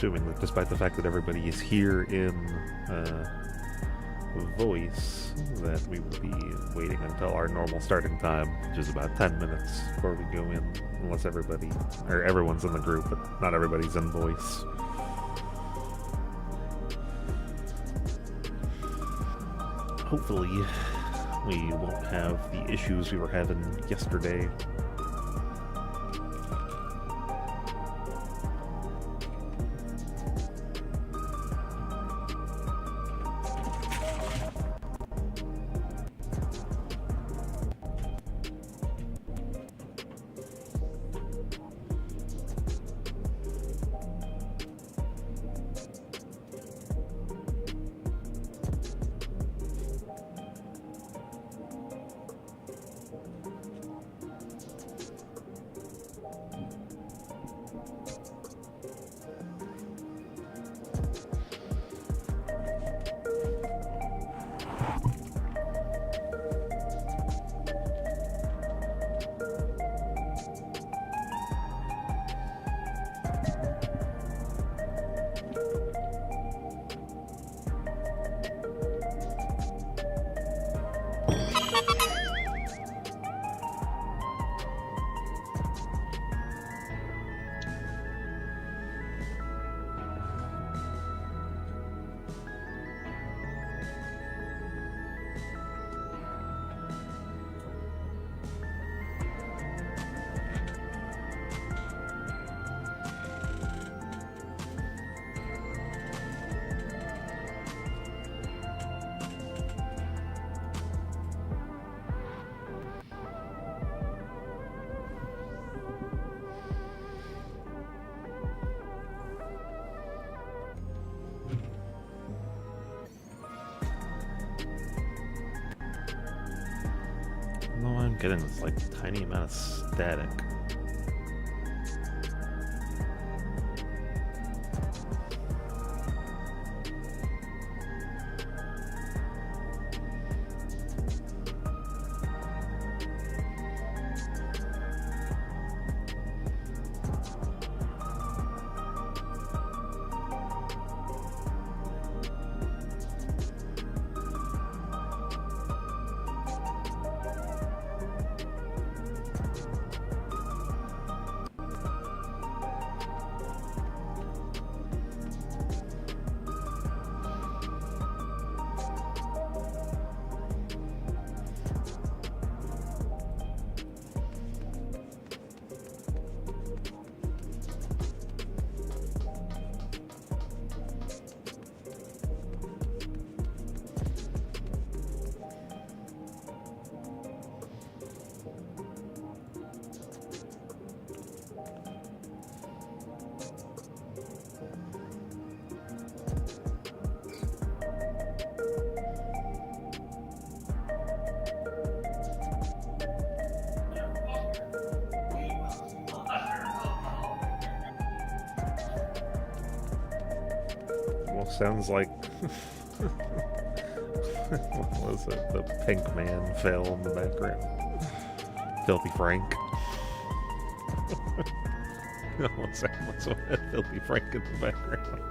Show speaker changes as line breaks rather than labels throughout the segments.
assuming that despite the fact that everybody is here in voice, that we will be waiting until our normal starting time, which is about 10 minutes before we go in, unless everyone's in the group, but not everybody's in voice. Hopefully, we won't have the issues we were having yesterday. No, I'm getting this like tiny amount of static. Well, sounds like what was it? The pink man fell in the background. Filthy Frank. What's that? Filthy Frank in the background.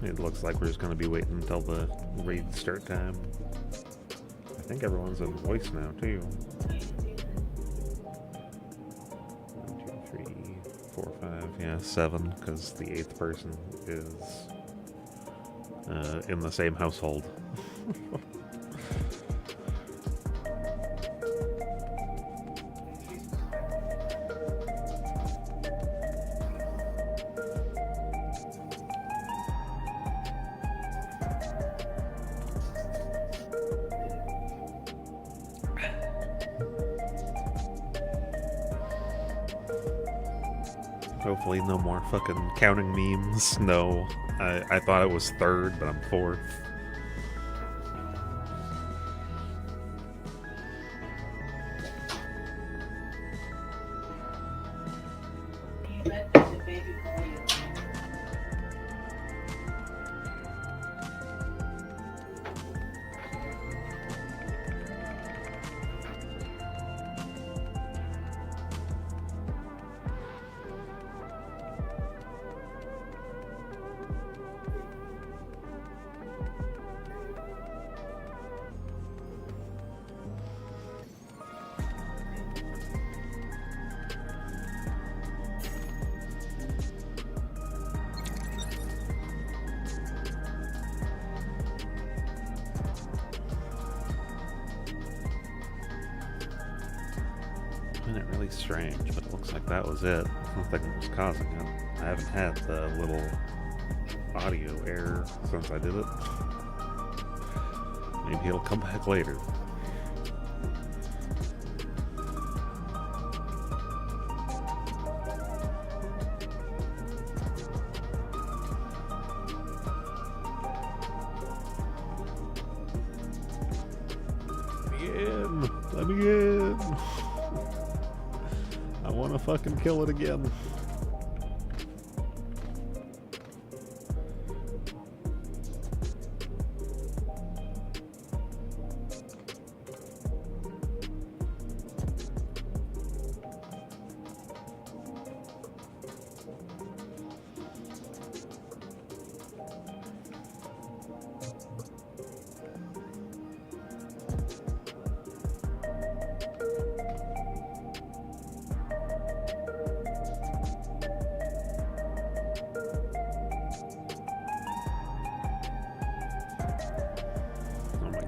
It looks like we're just going to be waiting until the raid start time. I think everyone's in voice now, too. 1, 2, 3, 4, 5, yeah, 7, because the 8th person is in the same household. Hopefully no more fucking counting memes. No, I thought it was 3rd, but I'm 4th. Really strange, but it looks like that was it. Nothing was causing it. I haven't had the little audio error since I did it. Maybe it'll come back later. Let me in! I want to fucking kill it again.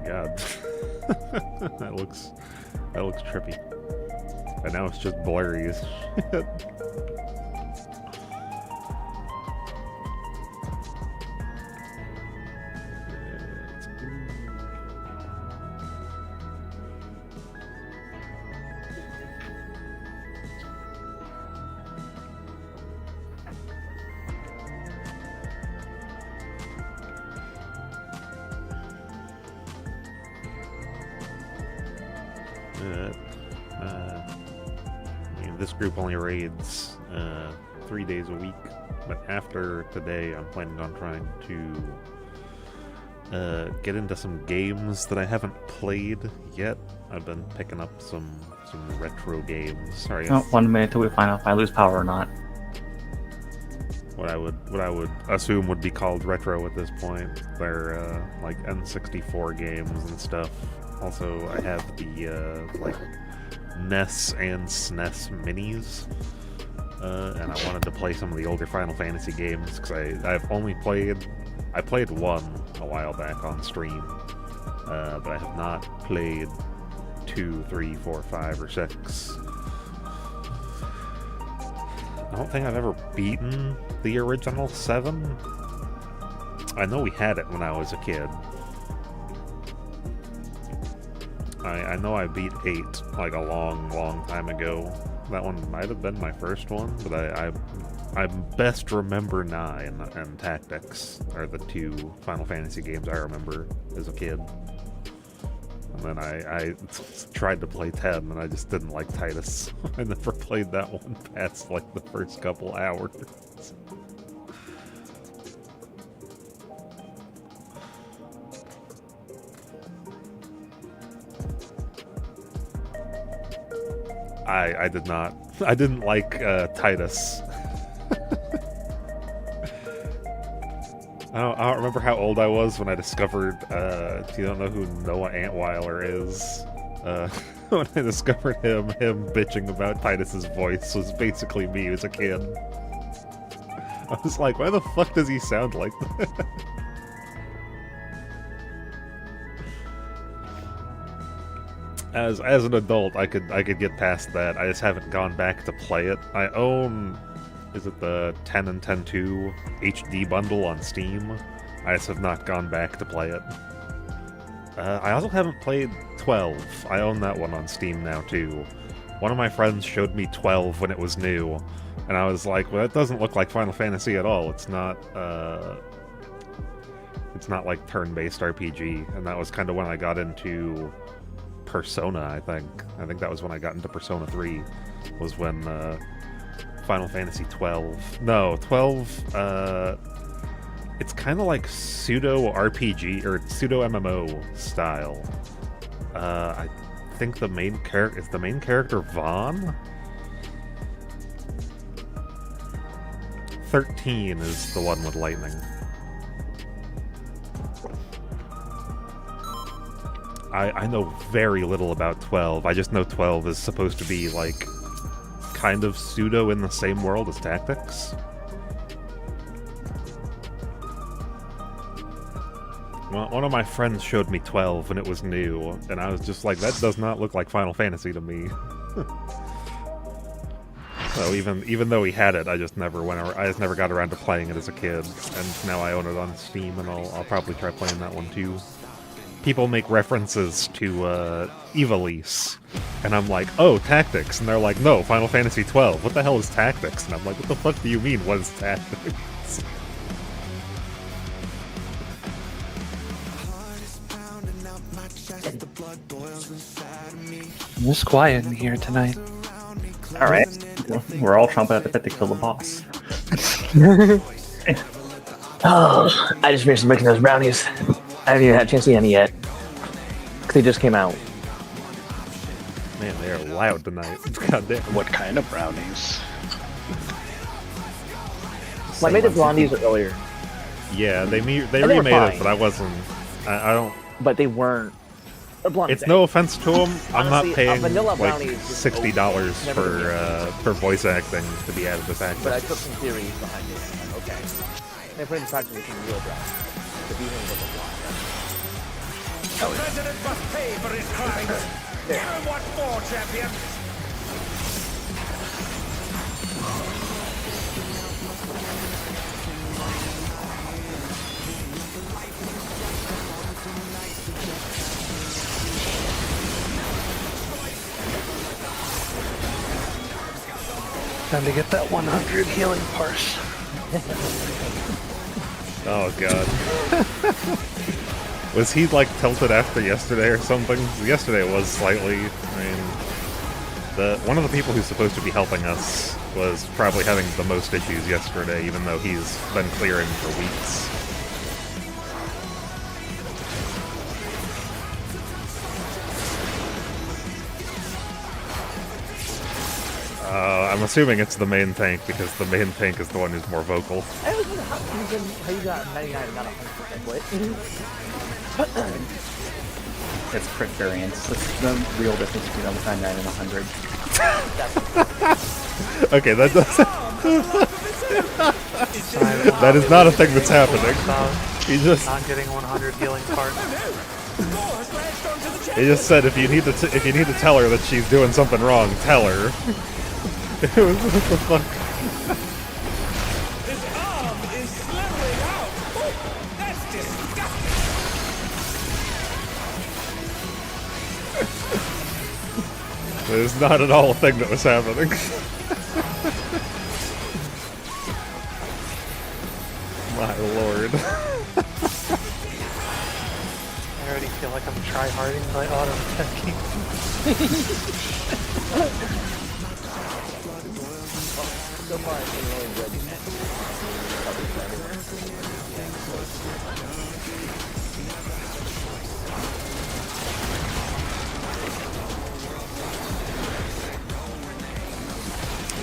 God. that looks trippy. And now it's just blurry as shit. This group only raids 3 days a week, but after today I'm planning on trying to get into some games that I haven't played yet. I've been picking up some retro games. Sorry.
1 minute till we find out if I lose power or not.
What I would assume would be called retro at this point. They're like N64 games and stuff. Also, I have the like NES and SNES minis, and I wanted to play some of the older Final Fantasy games because I played one a while back on stream, but I have not played 2, 3, 4, 5, or 6. I don't think I've ever beaten the original 7. I know we had it when I was a kid. I know I beat 8 like a long time ago. That one might have been my first one, but I best remember 9 and Tactics are the 2 Final Fantasy games I remember as a kid. And then I tried to play 10 and I just didn't like Titus. I never played that one past like the first couple hours. I did not. I didn't like Titus. I don't remember how old I was when I discovered, if you don't know who Noah Antweiler is, when I discovered him bitching about Titus's voice was basically me as a kid. I was like, why the fuck does he sound like that? As an adult, I could get past that. I just haven't gone back to play it. I own, is it the 10 and 10.2 HD bundle on Steam? I just have not gone back to play it. I also haven't played 12. I own that one on Steam now too. One of my friends showed me 12 when it was new, and I was like, well, that doesn't look like Final Fantasy at all. It's not like turn-based RPG, and that was kind of when I got into Persona, I think. I think that was when I got into Persona 3, was when Final Fantasy 12. No, 12, it's kind of like pseudo-RPG, or pseudo-MMO style. I think the main character, is the main character Vaughn? 13 is the one with lightning. I know very little about 12. I just know 12 is supposed to be, like, kind of pseudo in the same world as Tactics. Well, one of my friends showed me 12 when it was new, and I was just like, that does not look like Final Fantasy to me. So even though he had it, I just never got around to playing it as a kid, and now I own it on Steam, and I'll probably try playing that one too. People make references to Ivalice, and I'm like, oh, Tactics, and they're like, no, Final Fantasy 12. What the hell is Tactics? And I'm like, what the fuck do you mean, what is Tactics?
It's quiet in here tonight.
Alright. We're all chomping at the bit to kill the boss.
Oh, I just finished making those brownies. I haven't even had a chance to eat any yet. Because they just came out.
Man, they are loud tonight. God damn.
What kind of brownies?
Well, I made the blondies earlier,
Yeah, they
they were
remade it,
fine.
but I wasn't. I don't.
but they weren't. They're blondies.
It's no offense to them. I'm not
Honestly,
paying
vanilla
like
brownie is just
$60
never gonna be
for voice acting to be added to Tactics.
But I took some theories behind it. I'm like, okay. And I put it in practice with some real brownies. The beating was a blonde.
The president must pay for his crimes. Give him what for, champion?
Time to get that 100 healing parse.
Oh god. Was he like tilted after yesterday or something? Yesterday was slightly. I mean, one of the people who's supposed to be helping us was probably having the most issues yesterday, even though he's been clearing for weeks. I'm assuming it's the main tank because the main tank is the one who's more vocal.
I was wondering how you got 99 and not 100% quit.
It's crit variance. That's the real difference between a 99 and 100.
Okay, that does. That is not a thing that's happening. He just
Not getting 100 healing parts.
he just said if you need to tell her that she's doing something wrong, tell her. It was what the fuck.
His arm is slowing out. Oh, that's disgusting.
It is not at all a thing that was happening. My lord.
I already feel like I'm try-harding by auto-attacking.
So far, it's been really good.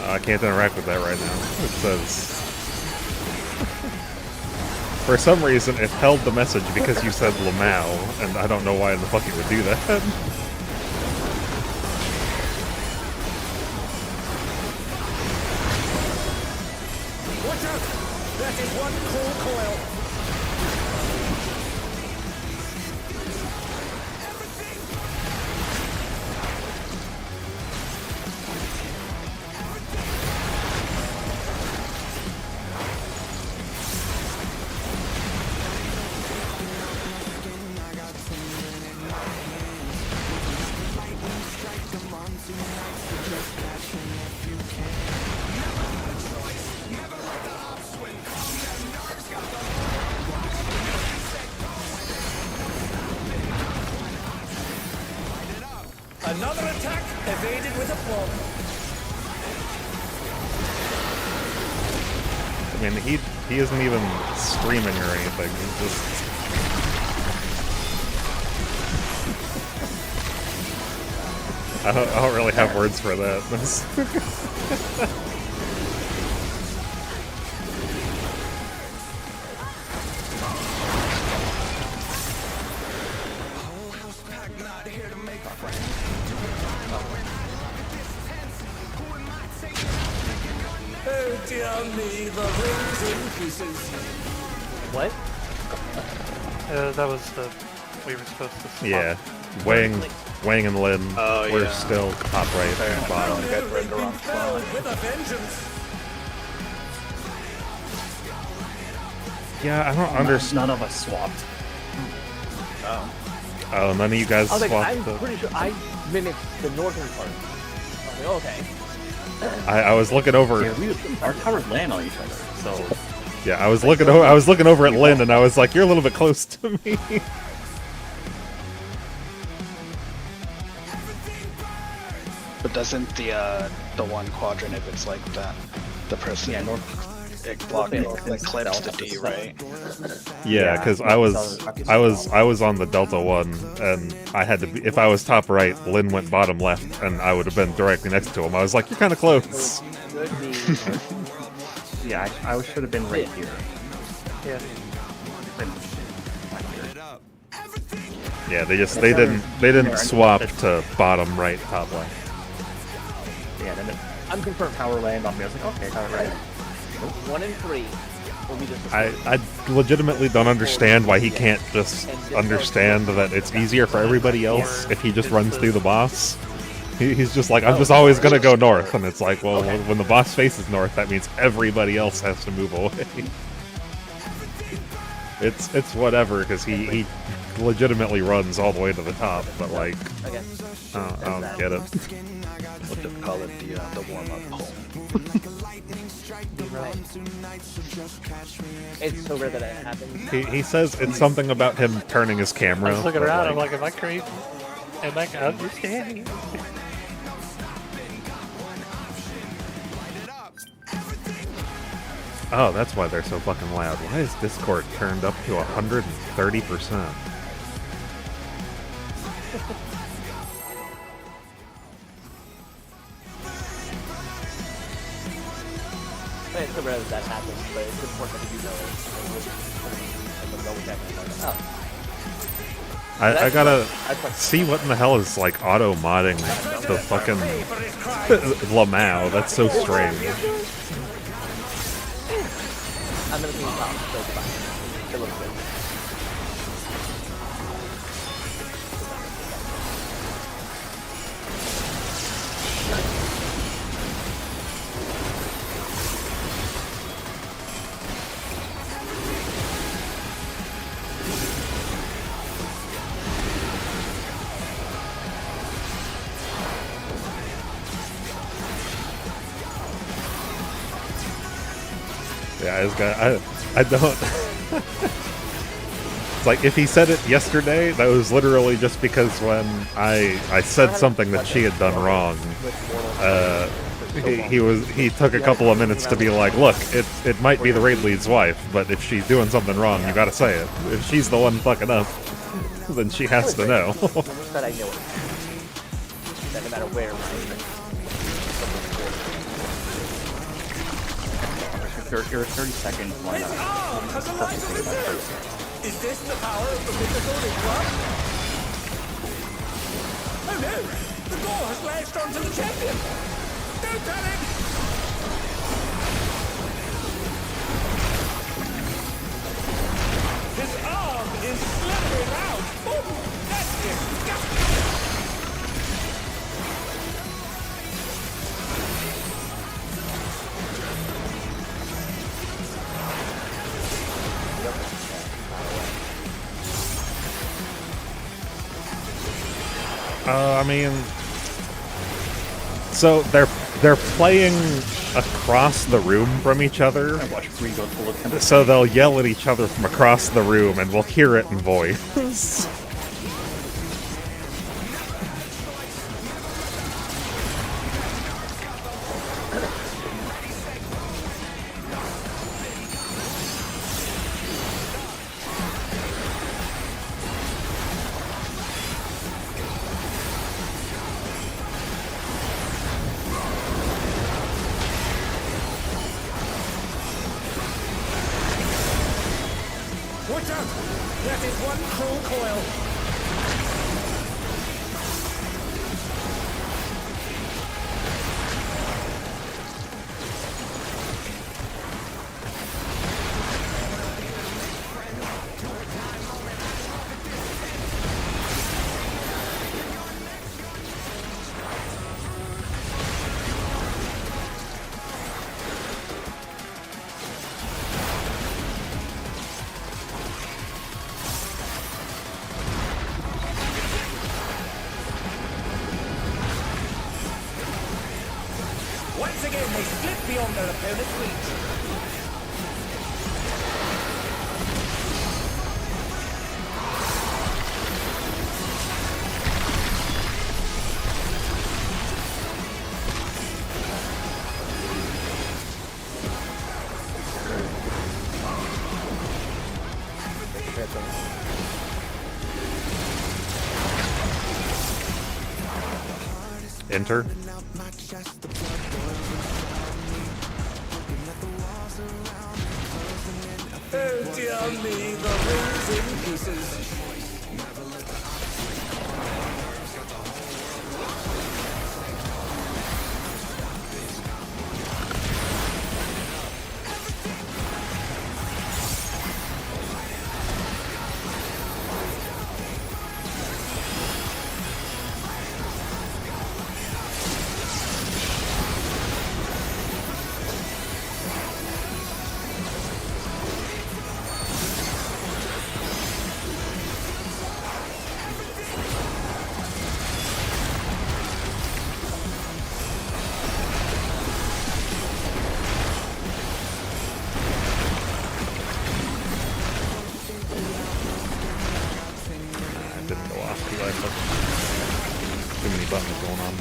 I can't interact with that right now. It says For some reason, it held the message because you said Lamau, and I don't know why in the fuck it would do that.
Watch out! That is one cool coil. Another attack evaded with aplomb.
I mean, he isn't even screaming or anything. He's just... I don't really have words for that.
Oh dear me, the ring's in pieces.
What?
That was the... We were supposed to swap.
Yeah. Wang and Lin were still top right and bottom.
Fell with a vengeance.
Yeah, I don't understand.
None of us swapped.
Oh, none of you guys
I was like,
swapped
I'm
the...
pretty sure I mimicked the northern part. I was like, okay.
I was looking over...
Yeah, our towers land on each other, so...
Yeah, I was looking over at Lin, and I was like, "You're a little bit close to me."
But doesn't the one quadrant, if it's like that, the person it blocked it, eclipse the D, right?
Yeah, because I was on the Delta one, and I had to be, if I was top right, Lin went bottom left, and I would have been directly next to him. I was like, "You're kind of close."
Yeah, I should have been right here.
Yeah.
Yeah, they didn't swap to bottom right, top left.
Yeah, then I'm confirmed tower land on me. I was like, okay, tower right.
1 and 3 will be just
I legitimately don't understand why he can't just understand that it's easier for everybody else if he just runs through the boss. He's just like, I'm just always gonna go north, and it's like, well, when the boss faces north, that means everybody else has to move away. It's whatever, because he legitimately runs all the way to the top, but like,
Okay.
I don't get it.
We'll just call it the warm-up poll.
It's so rare that it happens.
He says it's something about him turning his
I
camera.
was looking
but,
around, I'm like, am I crazy? Am I understanding?
oh, that's why they're so fucking loud. Why is Discord turned up to 130%?
It's so rare that happens, but it's important that you know it.
I gotta see what in the hell is like auto modding the fucking Lamau. That's so strange.
I'm gonna see top, so it's fine. It looks good.
Yeah, I don't. It's like if he said it yesterday, that was literally just because when I said something that she had done wrong. He took a couple of minutes to be like, look, it might be the raid lead's wife, but if she's doing something wrong, you gotta say it. If she's the one fucking up, then she has to know.
That I know it. That no matter where my
Your 30-second one.
His arm has aligned with the foe. Is this the power of the mythical club? Oh no! The door has latched onto the champion! Don't panic! His arm is slithering out! Oh, that's disgusting!
I mean, so they're playing across the room from each other,
Watch Bree go full attempt.
so they'll yell at each other from across the room, and we'll hear it in voice.
Watch out! That is one cruel coil! Once again, they slip beyond their opponent's reach.
Enter.
Oh dear me, the ring's in pieces.
That didn't go off too much. Too many buttons going on.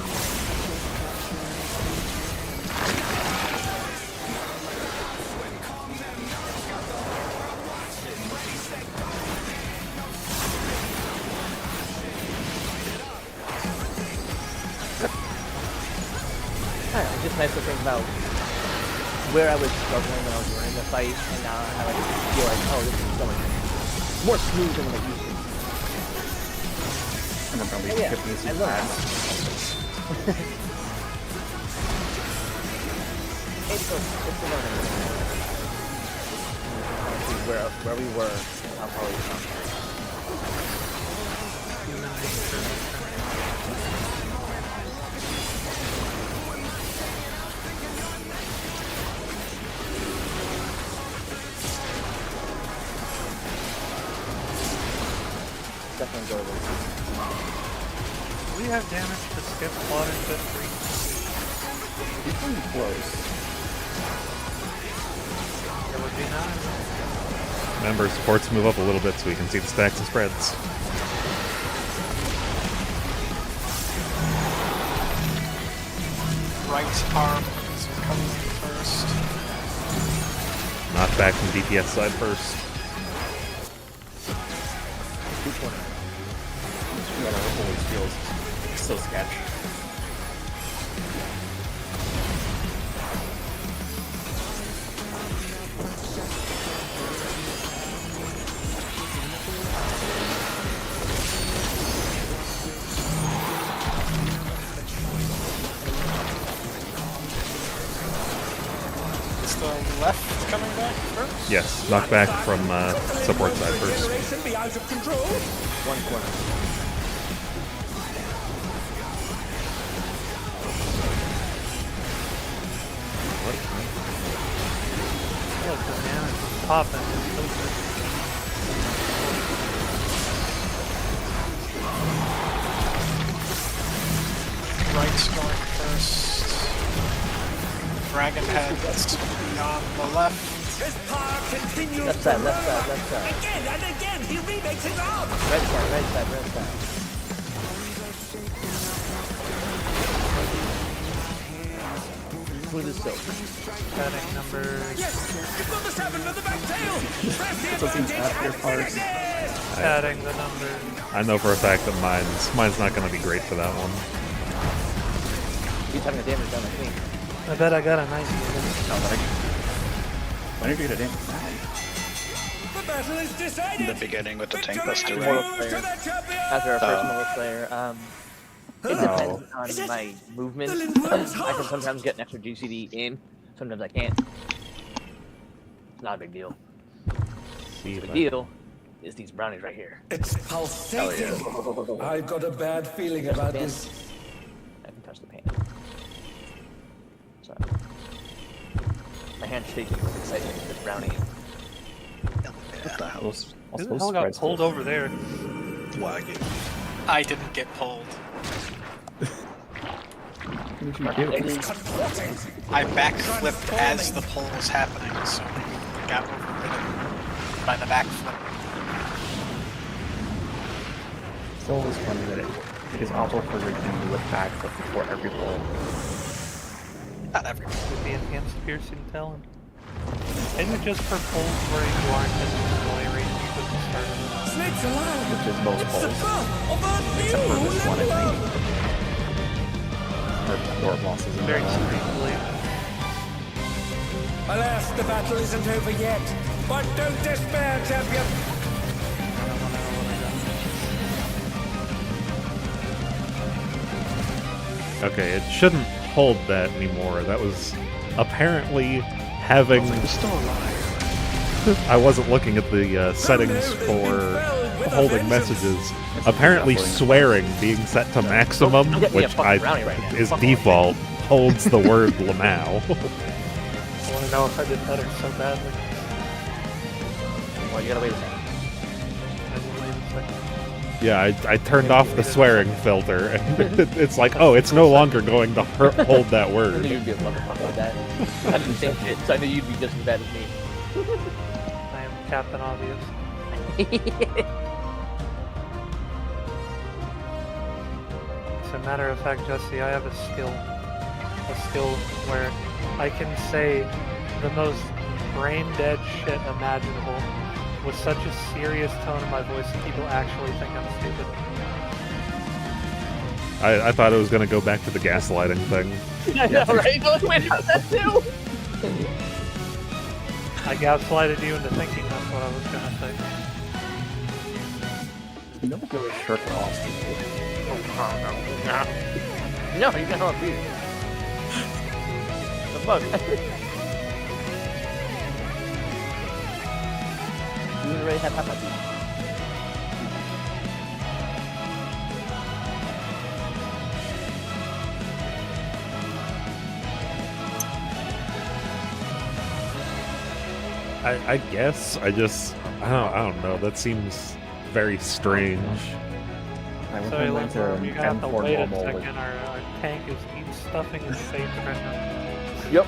I don't know, it's just nice to think about where I was struggling when I was running the fight, and now how I feel like, oh, this is going more smooth than what it used to.
And then probably
Yeah,
Tiffany's
I love
ads.
It's a learning. See where we were, and how far we've come. Definitely enjoyable.
Do we have damage to skip water fit 3?
It's pretty close.
It would be nice.
Remember, supports move up a little bit so we can see the stacks and spreads.
Right arm is coming first.
Knock back from DPS side first.
Yeah, that always feels so sketch.
the left coming back first?
Yes, knockback from support side first.
Generation be out of control.
One corner.
Look, the man is popping. It's so good.
Right's going first. Dragon Head's on the left.
His power continues
Left
to
side,
roll
left side,
up.
left side.
Again and again, he remakes his arm.
Red side, red side, red side. Smooth as silk.
Adding number.
Yes, you've got the 7 with the back tail. Press the
Doesn't
advantage
have your
and
parts.
again.
Adding the number.
I know for a fact that mine's not going to be great for that one.
He's having a damage down like me.
I bet I got a 90.
When did you get it in?
The battle is decided.
In the beginning with the tank
Victory
buster,
Mortal
right?
goes to
player.
the champion.
After our first
Oh.
Mortal player, it
Oh.
depends on my movement.
The Lindworm's
I can sometimes get an extra GCD in, sometimes I can't. It's not a big deal.
See if
The
I-
deal is these brownies right here.
It's pulsating. I've got a bad feeling about this.
I can touch the pan. Sorry. My hand's shaking with excitement for this brownie.
What the hell? Those,
Who the
those
hell got
spreads
pulled
were-
over there?
Lagging.
I didn't get pulled.
What did you do?
I backflipped as the pull was happening, so I got overridden by the backflip.
It's always funny that it is awful for Ricky with backflip before every pull.
Not everyone.
With the enhanced piercing talent. Isn't it just for pulls where you aren't in the melee range at the start of the
Snakes alive.
Which is most
It's the
pulls.
birth of a
Except for
new
this one, I
Lindworm.
think. Or bosses in
very
general.
streamly?
Alas, the battle isn't over yet. But don't despair, champion.
Okay, it shouldn't hold that anymore. That was apparently having.
He's still alive.
I wasn't looking at the settings for holding messages. Apparently, swearing being set to maximum,
Don't get me a
which
fucking brownie right now.
is
Fuck off.
default, holds the word Lamau.
I want to know if I did better so badly.
Well, you gotta wait a second.
I will wait a second.
Yeah, I turned off the swearing filter, and it's like, oh, it's no longer going to hold that
I
word.
knew you'd be a motherfucker with that. I did the same shit, so I knew you'd be just as bad as me.
I am Captain Obvious. As a matter of fact, Jesse, I have a skill where I can say the most brain-dead shit imaginable with such a serious tone in my voice that people actually think I'm stupid.
I thought it was going to go back to the gaslighting thing.
I know, right? I was waiting for that too.
I gaslighted you into thinking that's what I was gonna say.
You don't really shirk Austin.
No, you cannot be. The fuck? You already have half my teeth.
I guess I don't know. That seems very strange.
I went
Sorry,
into
Lindworm, you're gonna have to
M4
wait a
normal with
second. Our tank is eating stuffing his face right now.
Yep.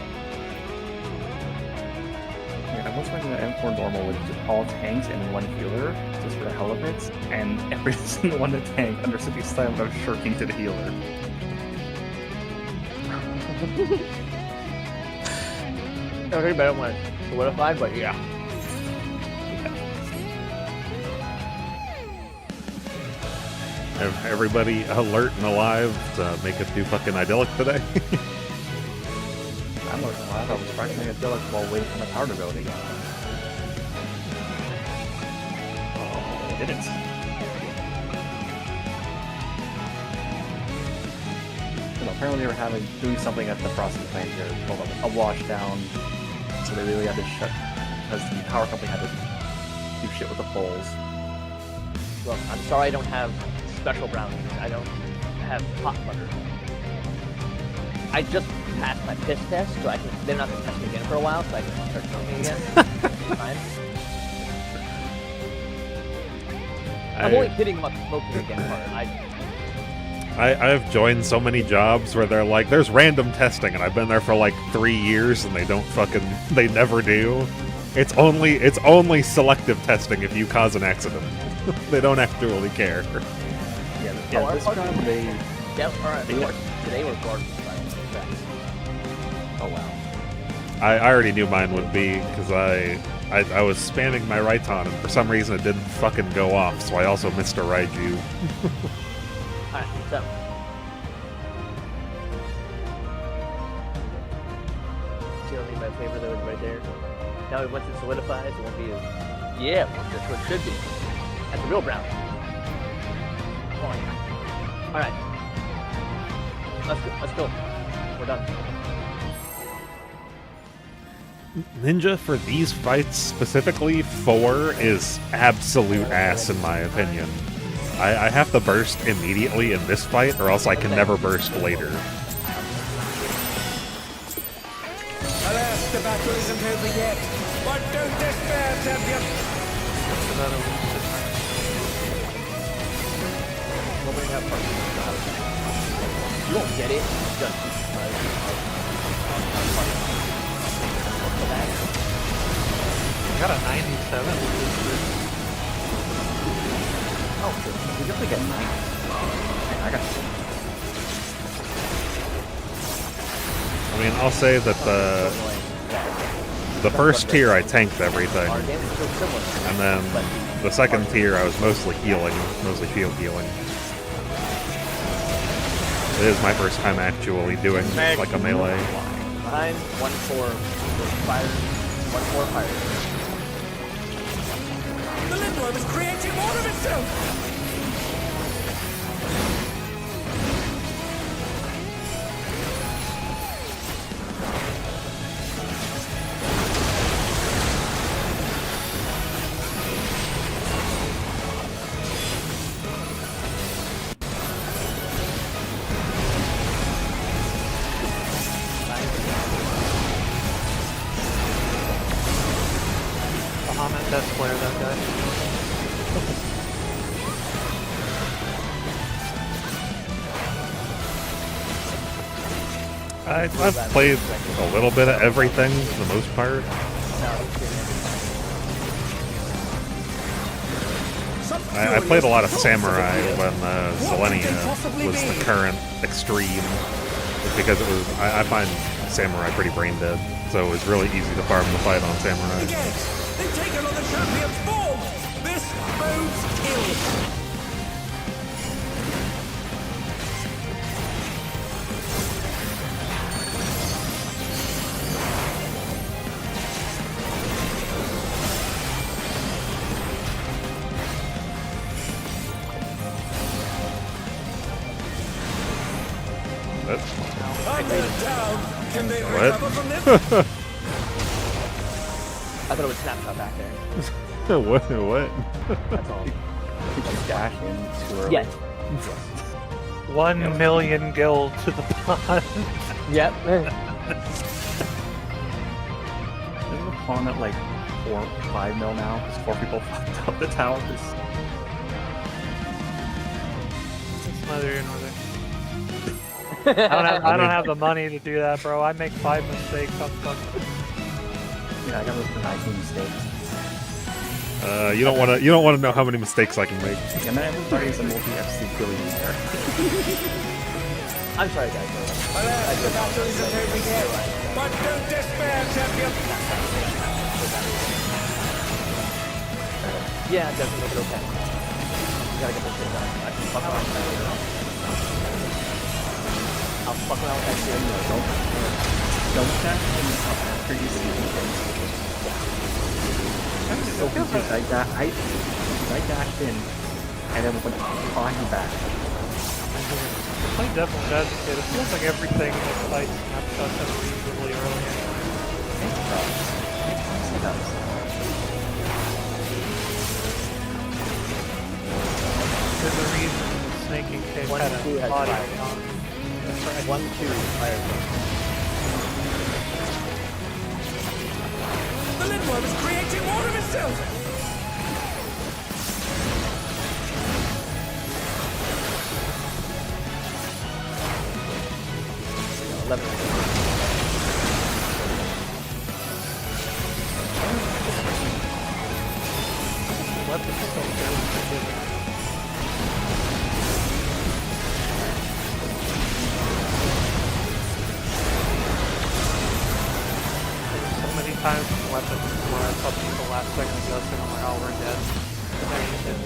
Yeah, I was running an M4 normal with just all tanks and one healer, just for the hell of it, and every single one in the tank under 60 slam I was shirking to the healer.
Okay, but I don't want to solidify, but yeah.
Everybody alert and alive to make it too fucking idyllic today.
I'm not gonna lie, I was trying to make a Dillick while waiting for my power to go again. Oh, it didn't. You know, apparently they were doing something at the Frosty plant here, called a wash down so they really had to shut because the power company had to do shit with the poles.
Well, I'm sorry I don't have special brownies. I don't have hot butter. I just passed my piss test, so they're not going to test me again for a while, so I can start smoking again. Fine. I'm only kidding about the smoking again part.
I've joined so many jobs where they're like, there's random testing, and I've been there for like 3 years, and they never do. It's only selective testing if you cause an accident. They don't actually care.
Yeah, this job they.
Today we're guarding
Oh wow.
I already knew mine would be, because I was spamming my Raiton, and for some reason it didn't fucking go off, so I also missed a Raiju.
Alright, so. See what I mean by flavor though, right there? Now once it solidifies, it won't be as... Yeah, that's what it should be. That's a real brownie. Come on. Alright. Let's go. We're done.
Ninja, for these fights specifically, 4 is absolute ass in my opinion. I have to burst immediately in this fight, or else I can never burst later.
Alas, the battle isn't over yet. But don't despair, champion.
Nobody have you won't get it just because
I got a 97, which is good.
Oh, we definitely get 9. I got.
I mean, I'll say that the first tier I tanked everything, and then the second tier I was mostly healing, mostly field healing. It is my first time actually doing like a melee.
Behind, 1-4 fire, 1-4 fire.
The Lindworm is creating more of itself.
Bahamut test player, that guy.
I've played a little bit of everything for the most part. I played a lot of Samurai when Zelenia was the current extreme, just because it was. I find Samurai pretty brain dead, so it was really easy to farm the fight on Samurai.
Yes, they've taken on the champion's form. This bodes ill.
What?
I thought it would snapshot back there.
What?
That's all. Keep just dash in too early.
Yes.
1 million gil to the pond.
Yep.
Isn't the pawn at like 4 or 5 mil now? Because 4 people fucked up the tower.
It's neither here nor there. I don't have the money to do that, bro. I make 5 mistakes. I'm fucked.
Yeah, I got those 19 mistakes.
You don't want to know how many mistakes I can make.
And then everybody's a multi-FC billionaire.
I'm sorry, guys.
Alas, the battle isn't over yet. But don't despair, champion.
Yeah, definitely make it okay. You gotta get this thing done. I can fuck around with that later. I'll fuck around with that shit anyway.
Don't dash in after you see things. I'm so confused. I dashed in, and then went flying back.
Play Devil Judge, it feels like everything in this fight snapshots at reasonably early.
It does.
There's a reason Snaking Cave
One,
had
two
a
has
body
fire.
on. That's right.
1, 2, fire.
The Lindworm is creating more of itself!
11.
Weapon's so barely forgiving. There's so many times with weapons where I saw people last second adjusting, I'm like, oh, we're dead. And then you get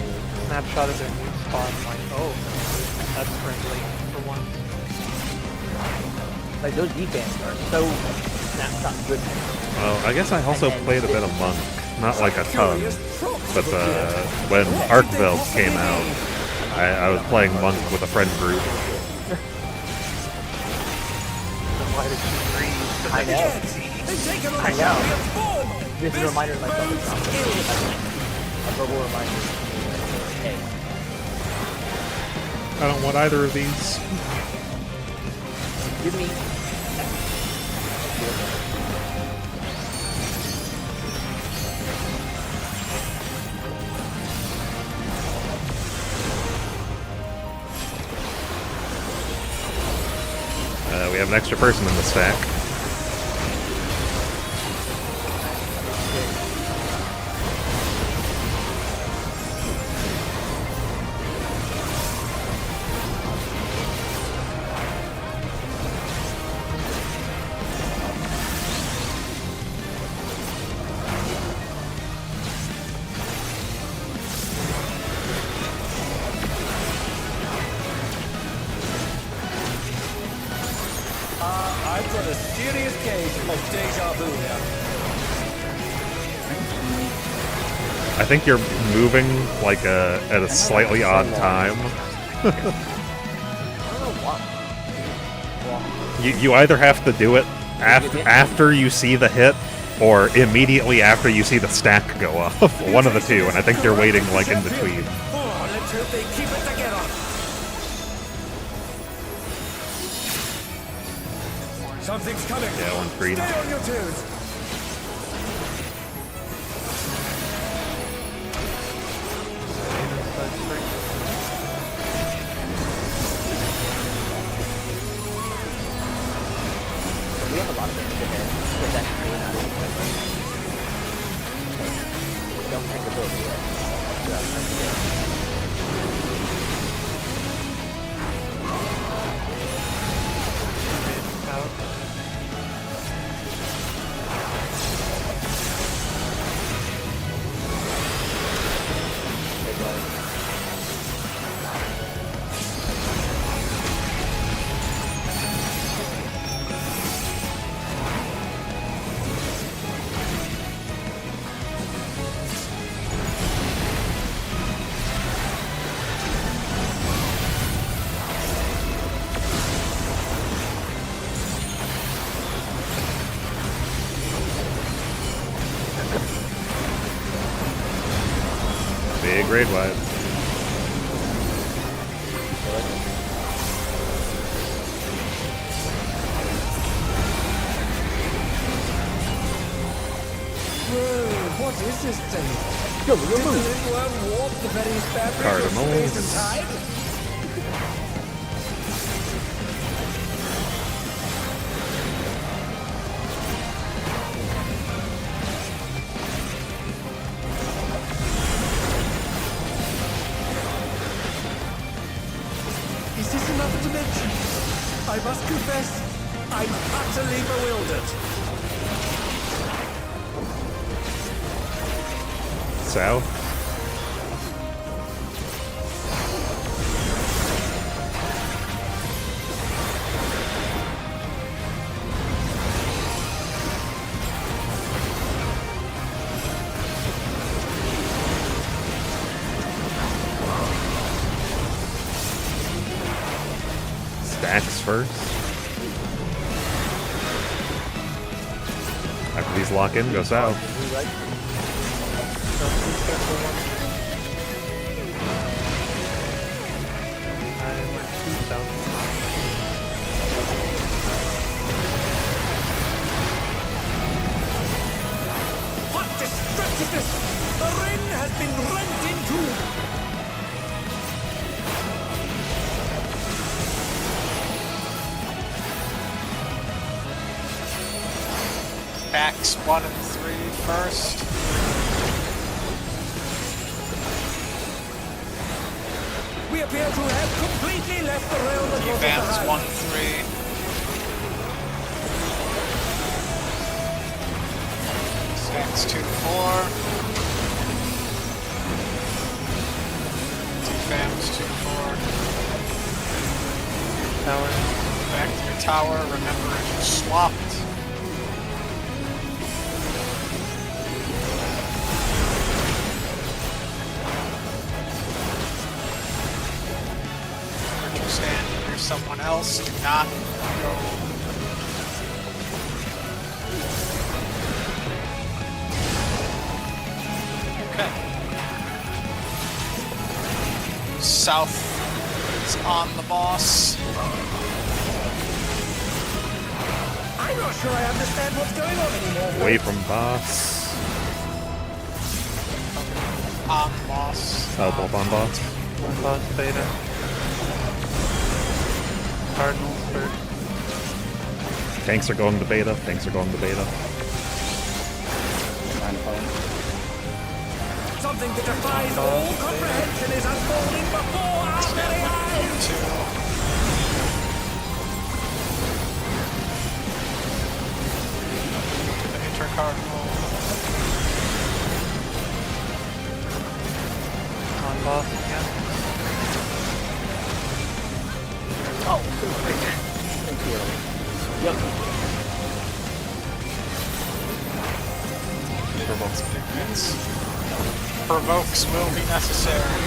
snapshot of their move spot, I'm like, oh, that's friendly for once.
Like, those defense are so snapshot good.
Well, I guess I also played a bit of Monk. Not like a ton. But when Arcvelds came out, I was playing Monk with a friend group.
Then why did you breathe?
I know.
They've taken on
I
a
know.
champion form!
This is a reminder to myself. It's not a verbal reminder. Hey,
I don't want either of these.
give me.
We have an extra person in the stack.
I've got a serious case of deja vu here.
I think you're moving like at a slightly odd time.
I don't know what.
You either have to do it after you see the hit, or immediately after you see the stack go off. One of the two, and I think you're waiting like in between.
Oh, let's hope they keep it together. Something's coming.
Yeah, one freed.
Stay on your toes.
We have a lot of things in there, but that's really not it. Don't take the book yet.
Out.
Big raid wide.
Whoa, what is this thing?
Go,
Did the Lindworm warp the very fabric
Cardinals.
of space and time? Is this another dimension? I must confess, I'm utterly bewildered.
South. Stacks first. I These lock in, go south.
Right?
So please careful one. I went too south.
What destructiveness! The ring has been rent in two!
Backs 1 and 3 first.
We appear to have completely left the realm of
Defams
behind.
1 and 3. Stacks 2 4. Defams 2 4.
Tower.
Back to your tower. Remember, if you swapped. Stand near someone else. Do not go. Okay. South is on the boss.
I'm not sure I understand what's going on anymore.
Away from boss.
On the boss.
Oh, both on boss.
One boss beta. Cardinals first.
Tanks are going to beta. Tanks are going to beta.
Trying to phone.
Something that defies all comprehension is unfolding before our very eyes!
The intercardinal.
On boss again.
Oh, thank you. Yep.
Provokes minions. Provokes will be necessary.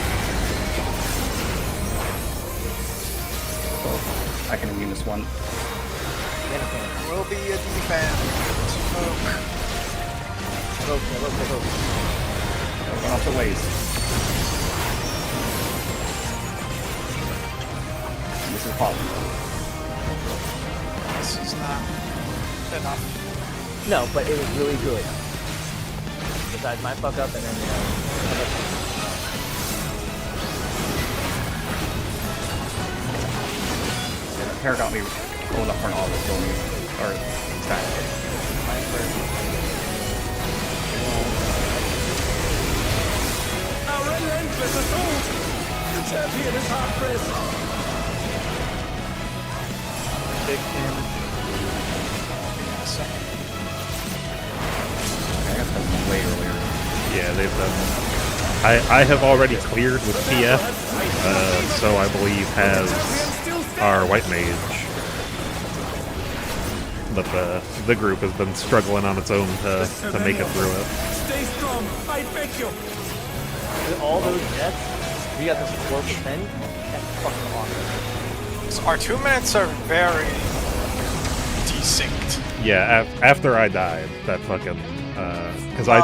I can win this one.
Will be a defam.
Provoke.
Run off the ways. This is problem.
This is not enough.
No, but it was really good. Besides my fuck up and then,
Hair got me going up for an olive kill me. Or stack.
Our relentless assault! The champion is hard pressed!
Big damage.
I guess that was way earlier.
Yeah, they've done. I have already cleared with TF, so I believe has our white mage. But the group has been struggling on its own to make it through it.
Stay strong, I beg you!
with all those deaths, we got the 4%. That's fucking awesome.
So our 2 minutes are very desynced.
Yeah, after I died, that fucking because I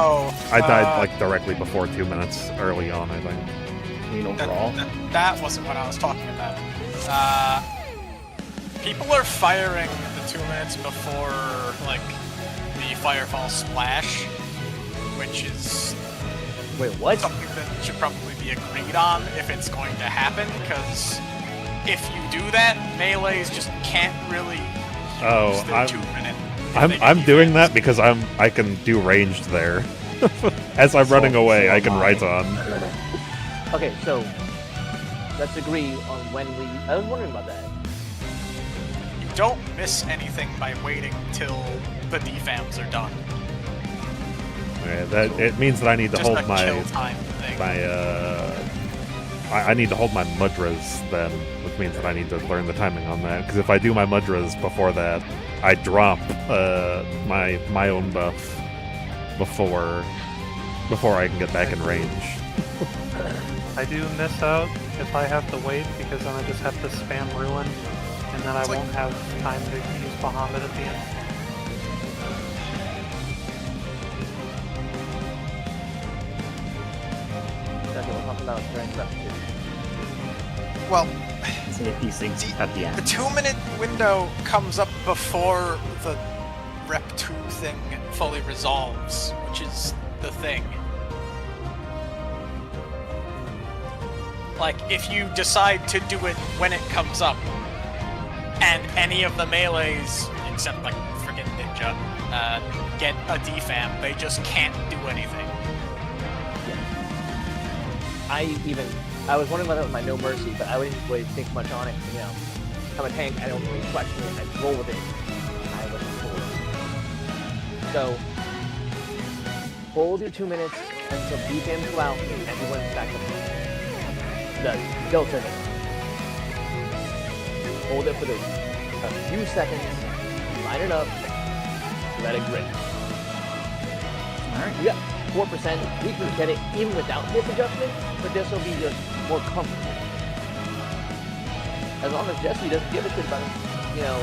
died like directly before 2 minutes early on, I think.
Clean overall.
That wasn't what I was talking about. People are firing the 2 minutes before like the Firefall splash, which is
Wait, what?
something that should probably be agreed on if it's going to happen, because if you do that, melees just can't really use the 2 minute.
I'm doing that because I can do ranged there. As I'm running away, I can right on.
Okay, so let's agree on when we. I was wondering about that.
You don't miss anything by waiting till the defams are done.
Yeah, that it means that I need to
Just
hold
a
my
kill time thing.
I need to hold my mudras then, which means that I need to learn the timing on that. Because if I do my mudras before that, I drop my own buff before I can get back in range.
I do miss out if I have to wait, because then I just have to spam Ruin, and then I won't have time to use Bahamut at the end.
talking about during prep too.
Well,
So get these things at the
the
end.
2-minute window comes up before the Rep 2 thing fully resolves, which is the thing. Like, if you decide to do it when it comes up, and any of the melees, except like friggin' Ninja, get a defam, they just can't do anything.
I was wondering whether it was my no mercy, but I wouldn't really think much on it. You know, I'm a tank. I don't really question it. I roll with it. I wasn't forward. So hold your 2 minutes until defams go out and everyone's back up. The delta. Hold it for a few seconds. Line it up. Let it grit.
Alright.
You got 4%. We can get it even without this adjustment, but this will be just more comfortable. As long as Jesse doesn't give a shit about him, you know,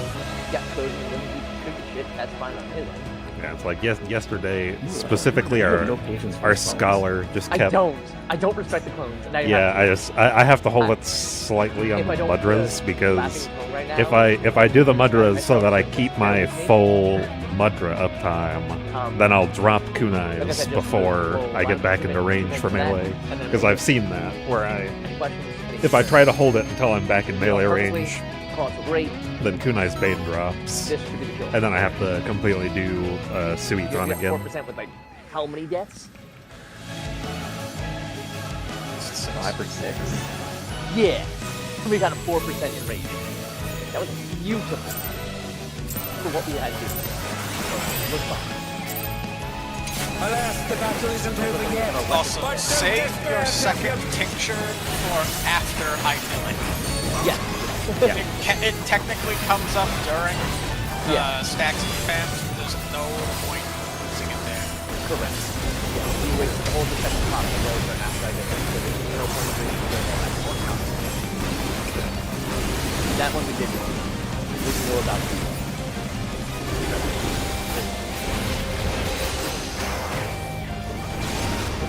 got coding and doesn't do tricky shit, that's fine on his end.
Yeah, it's like yesterday, specifically our scholar just kept.
I don't respect the clones. And now you
Yeah,
have to.
I have to hold it slightly on
If I don't
mudras because
laughing clone right now,
if I do the mudras so that I keep my full mudra uptime, then I'll drop
like I
kunais
said, just
before
roll
I get back into range for melee. Because I've seen that where
Any questions?
if I try to hold it until I'm back in
You know,
melee
personally,
range,
call it great.
then kunai's bane drops,
This should be the kill.
and then I have to completely do
You're
Suitron
at
again.
4% with like how many deaths?
5 or 6.
Yeah. We got a 4% in rate. That was beautiful for what we had to do. It was fun.
Alas, the battle isn't over yet.
Also,
But
save
don't
your
despair,
second tincture for after idling.
Yeah.
It technically comes up during
Yeah.
stacks and fans, but there's no point in using it there.
Correct. Yeah, we wait to hold the second top and go for after I get there. So there's no point in doing it at one top. That one we did. We know about it.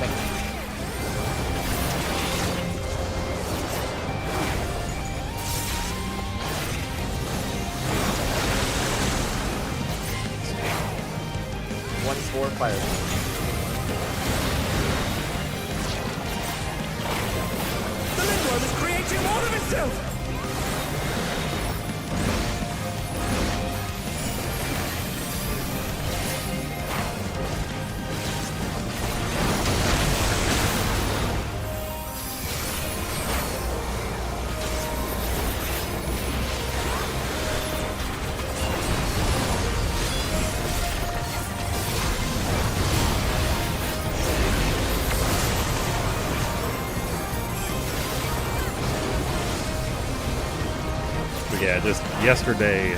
Thank you. One four fire.
The Lindworm is creating more of itself!
But yeah, just yesterday,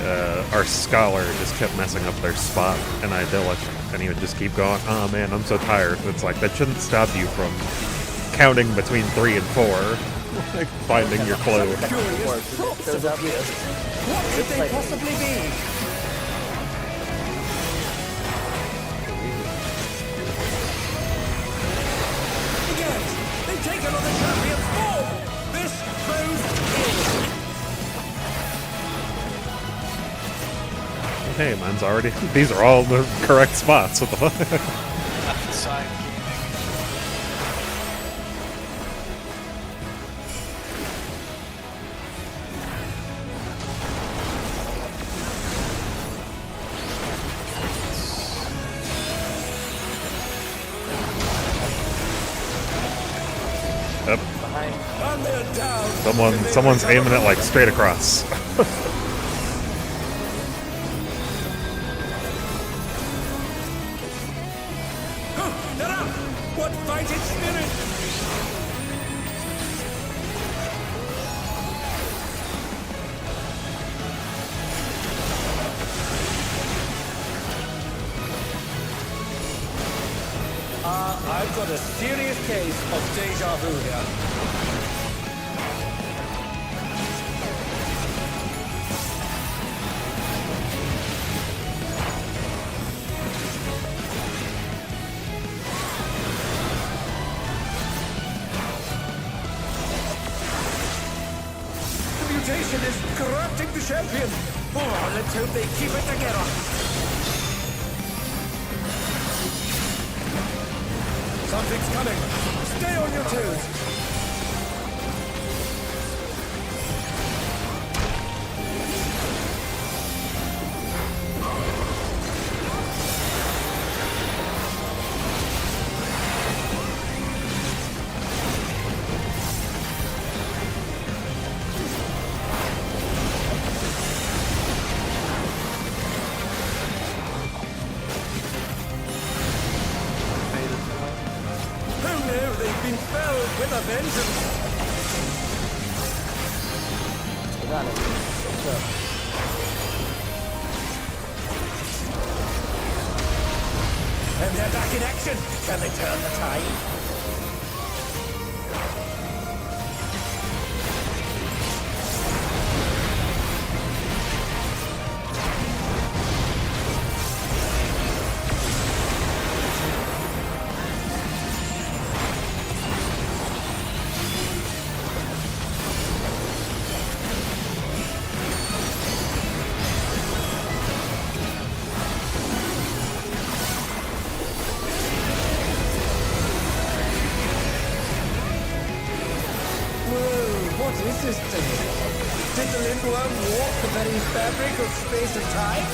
our scholar just kept messing up their spot in idyllic, and he would just keep going, "Oh man, I'm so tired." It's like that shouldn't stop you from counting between 3 and 4, like finding your clue.
Curious thoughts have appeared. What could they possibly be? Yes, they've taken on the champion's form! This throws in!
Hey, mine's already. These are all the correct spots. What the fuck?
Left side
Yep.
Behind.
And they're down!
Someone's aiming it like straight across.
They're up! What fighting spirit! I've got a serious case of deja vu here. Let's hope they keep it together. Something's coming. Stay on your toes. Who knew they've been filled with a vengeance?
We got it. What's up?
And they're back in action. Can they turn the tide? What is this thing? Did the Lindworm walk the very fabric of space and time?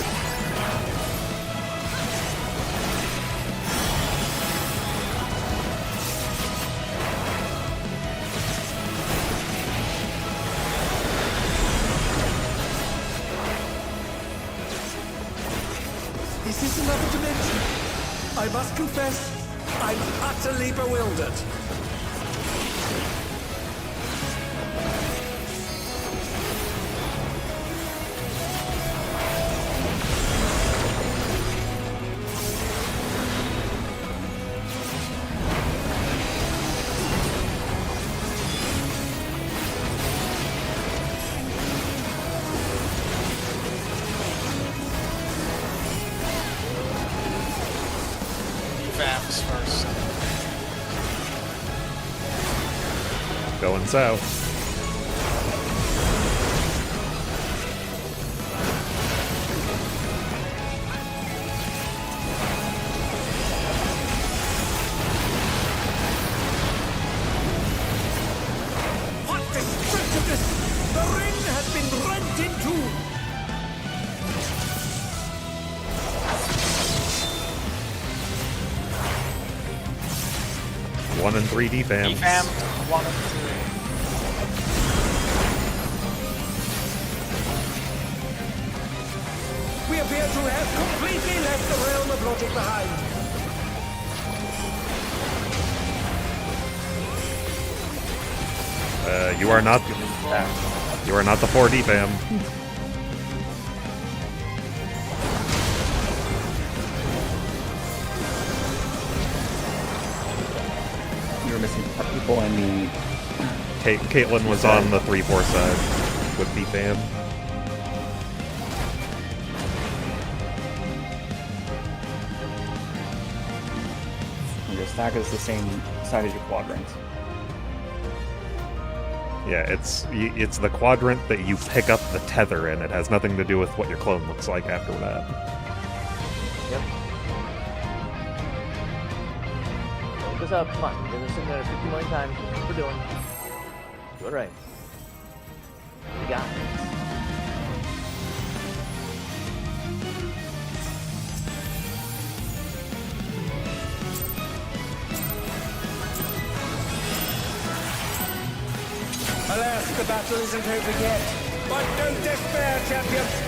Is this another dimension? I must confess, I'm utterly bewildered.
Fabs first.
Going south.
What destructiveness! The ring has been rent in two!
One and 3 defams.
Defam, 1 and 3.
We appear to have completely left the realm of logic behind.
You are not. You are not the 4 defam.
You were missing people and the...
Caitlin was on the 3-4 side with defam.
Your stack is the same side as your quadrant.
Yeah, it's the quadrant that you pick up the tether in. It has nothing to do with what your clone looks like after that.
Yep. Look this up. Come on. We've been sitting there 50 million times. That's what we're doing. Do it right. We got it.
Alas, the battle isn't over yet. But don't despair, champions!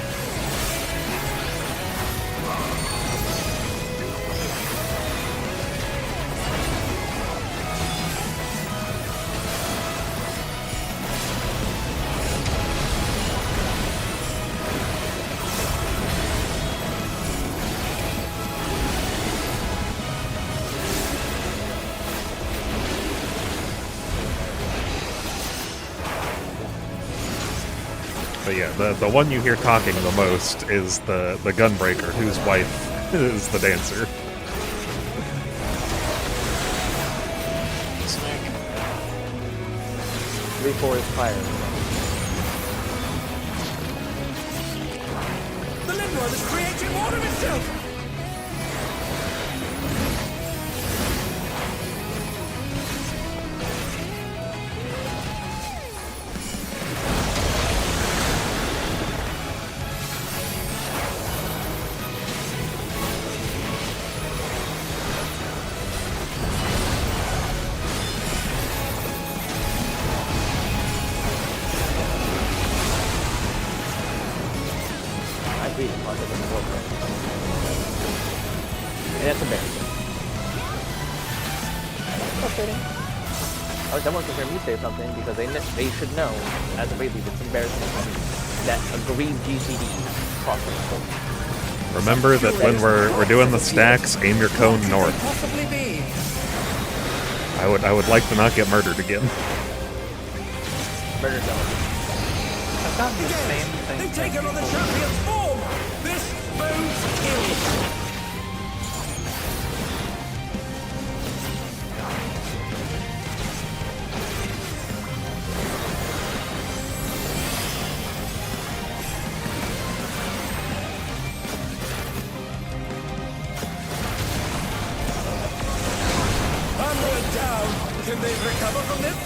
But yeah, the one you hear talking the most is the gunbreaker, whose wife is the dancer.
Snake.
3-4 is fire.
more of itself!
I beat him. I'll take him over. And that's embarrassing. Frustrating. I was waiting to hear me say something because they should know, as a raid lead, it's embarrassing that a green GCD crossed the scope.
Remember that when we're doing the stacks, aim your cone north.
Possibly be.
I would like to not get murdered again.
Murder zone.
I've got the same thing.
They've taken on the champion's form! This bodes ill! Onward down! Can they recover from this?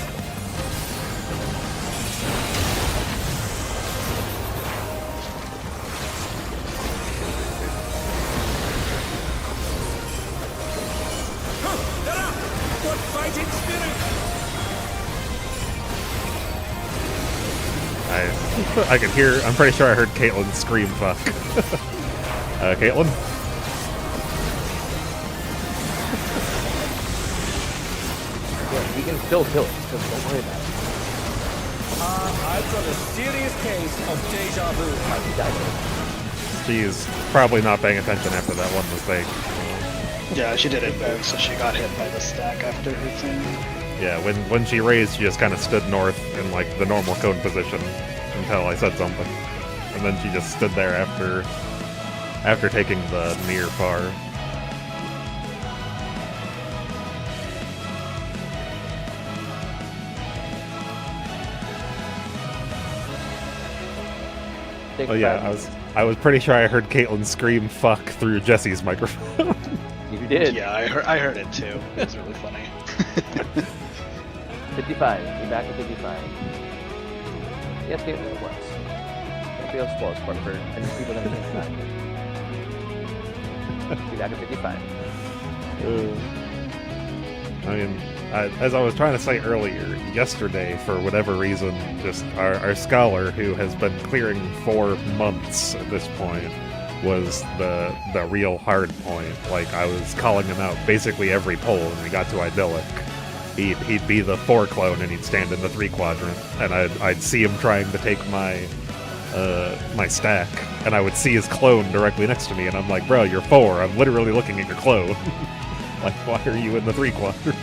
What fighting spirit!
I could hear. I'm pretty sure I heard Caitlyn scream "fuck." Caitlyn.
Yeah, we can still kill it, so don't worry about it.
I've got a serious case of deja vu.
Might be died.
She's probably not paying attention after that one mistake.
Yeah, she did it back, so she got hit by the stack after her thing.
Yeah, when she raised, she just kind of stood north in like the normal cone position until I said something, and then she just stood there after taking the near far.
Take
Oh yeah,
5 minutes.
I was pretty sure I heard Caitlyn scream "fuck" through Jesse's microphone.
You did.
Yeah, I heard it too. It was really funny.
55. Be back at 55. Yes, it was. Don't feel spoiled, Spartanburg. I just people that think that. Be back at 55.
I mean, as I was trying to say earlier, yesterday, for whatever reason, just our scholar, who has been clearing for months at this point, was the real hard point. Like, I was calling him out basically every poll when we got to Idyllic. He'd be the 4 clone and he'd stand in the 3 quadrant, and I'd see him trying to take my my stack, and I would see his clone directly next to me, and I'm like, bro, you're 4. I'm literally looking at your clone. Like, why are you in the 3 quadrant?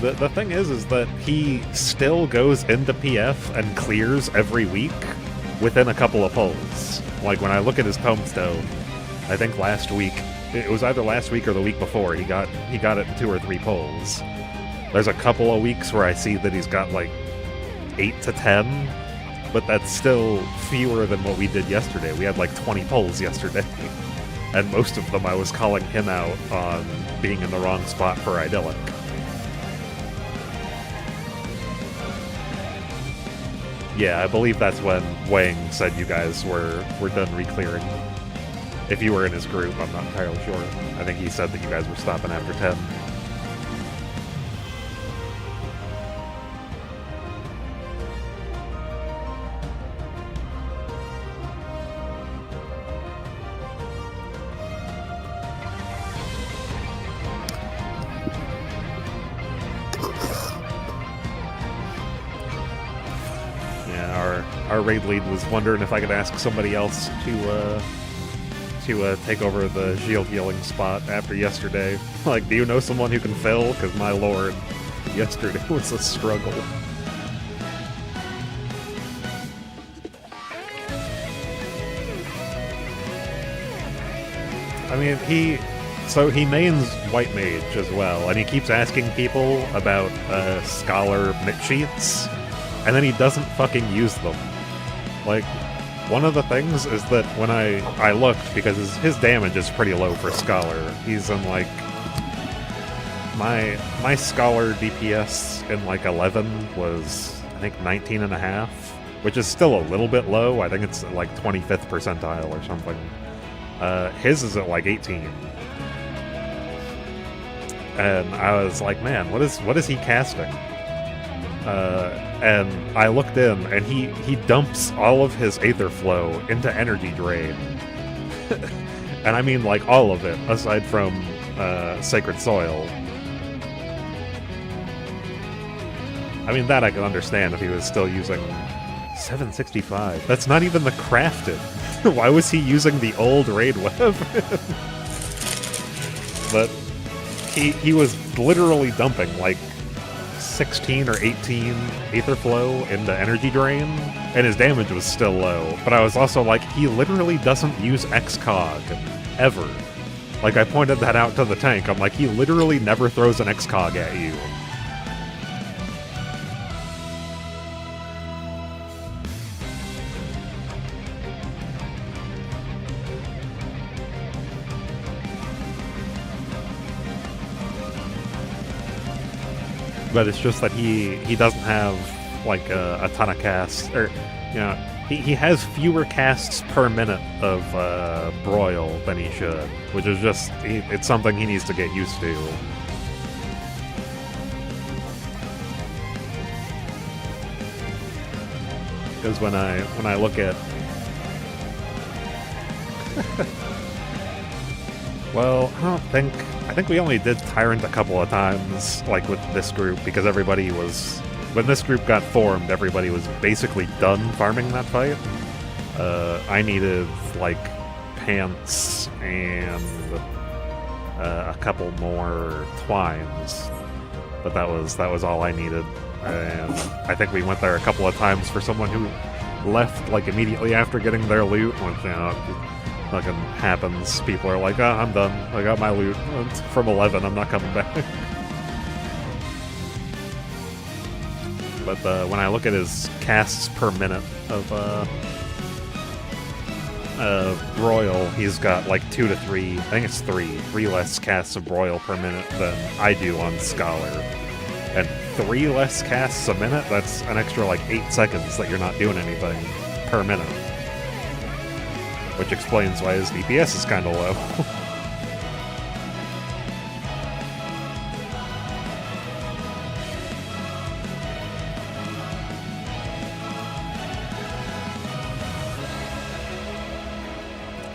The thing is that he still goes into PF and clears every week within a couple of polls. Like, when I look at his tombstone, I think last week, it was either last week or the week before, he got it in 2 or 3 polls. There's a couple of weeks where I see that he's got like 8 to 10, but that's still fewer than what we did yesterday. We had like 20 polls yesterday, and most of them I was calling him out on being in the wrong spot for Idyllic. Yeah, I believe that's when Wang said you guys were done re-clearing. If you were in his group, I'm not entirely sure. I think he said that you guys were stopping after 10. Our raid lead was wondering if I could ask somebody else to take over the shield healing spot after yesterday. Like, do you know someone who can fill? Because my lord, yesterday was a struggle. I mean, So he mains White Mage as well, and he keeps asking people about Scholar mit sheets, and then he doesn't fucking use them. Like, one of the things is that when I looked, because his damage is pretty low for Scholar, he's in like... My Scholar DPS in like 11 was, I think, 19.5, which is still a little bit low. I think it's like 25th percentile or something. His is at like 18. And I was like, man, what is he casting? And I looked in, and he dumps all of his Aether Flow into Energy Drain. And I mean, like, all of it, aside from Sacred Soil. I mean, that I can understand if he was still using 765. That's not even the crafted. Why was he using the old Raid Web? But he was literally dumping, like, 16 or 18 Aether Flow into Energy Drain, and his damage was still low. But I was also like, he literally doesn't use XCOG, ever. Like, I pointed that out to the tank. I'm like, he literally never throws an XCOG at you. But it's just that he doesn't have, like, a ton of casts, or, you know, he has fewer casts per minute of Broil than he should, which is just, it's something he needs to get used to. Because when I look at... Well, I think we only did Tyrant a couple of times, like with this group, because everybody was... When this group got formed, everybody was basically done farming that fight. I needed, like, pants and a couple more twines, but that was all I needed. And I think we went there a couple of times for someone who left, like, immediately after getting their loot, which, you know, fucking happens. People are like, oh, I'm done. I got my loot from 11. I'm not coming back. But when I look at his casts per minute of Broil, he's got like 2 to 3. I think it's 3 less casts of Broil per minute than I do on Scholar. And 3 less casts a minute? That's an extra like 8 seconds that you're not doing anything per minute. Which explains why his DPS is kind of low.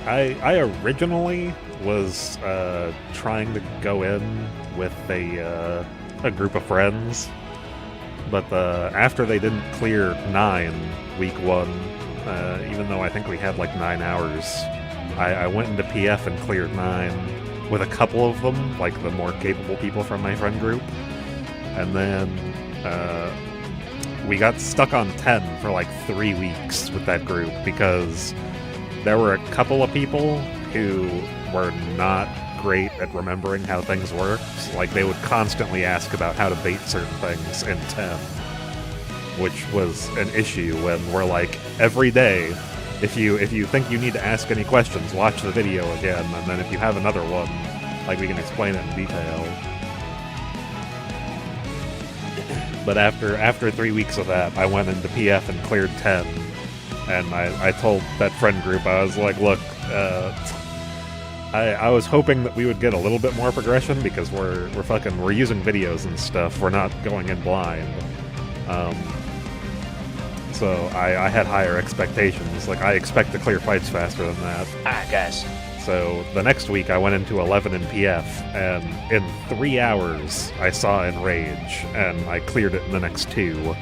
I originally was trying to go in with a group of friends, but after they didn't clear 9 week 1, even though I think we had like 9 hours, I went into PF and cleared 9 with a couple of them, like the more capable people from my friend group, and then we got stuck on 10 for like 3 weeks with that group because there were a couple of people who were not great at remembering how things work. Like, they would constantly ask about how to bait certain things in 10, which was an issue when we're like, every day, if you think you need to ask any questions, watch the video again, and then if you have another one, like, we can explain it in detail. But after 3 weeks of that, I went into PF and cleared 10. And I told that friend group, I was like, look, I was hoping that we would get a little bit more progression because we're using videos and stuff. We're not going in blind. So I had higher expectations. Like, I expect to clear fights faster than that.
Alright, guys.
So the next week I went into 11 in PF, and in 3 hours I saw Enrage, and I cleared it in the next 2.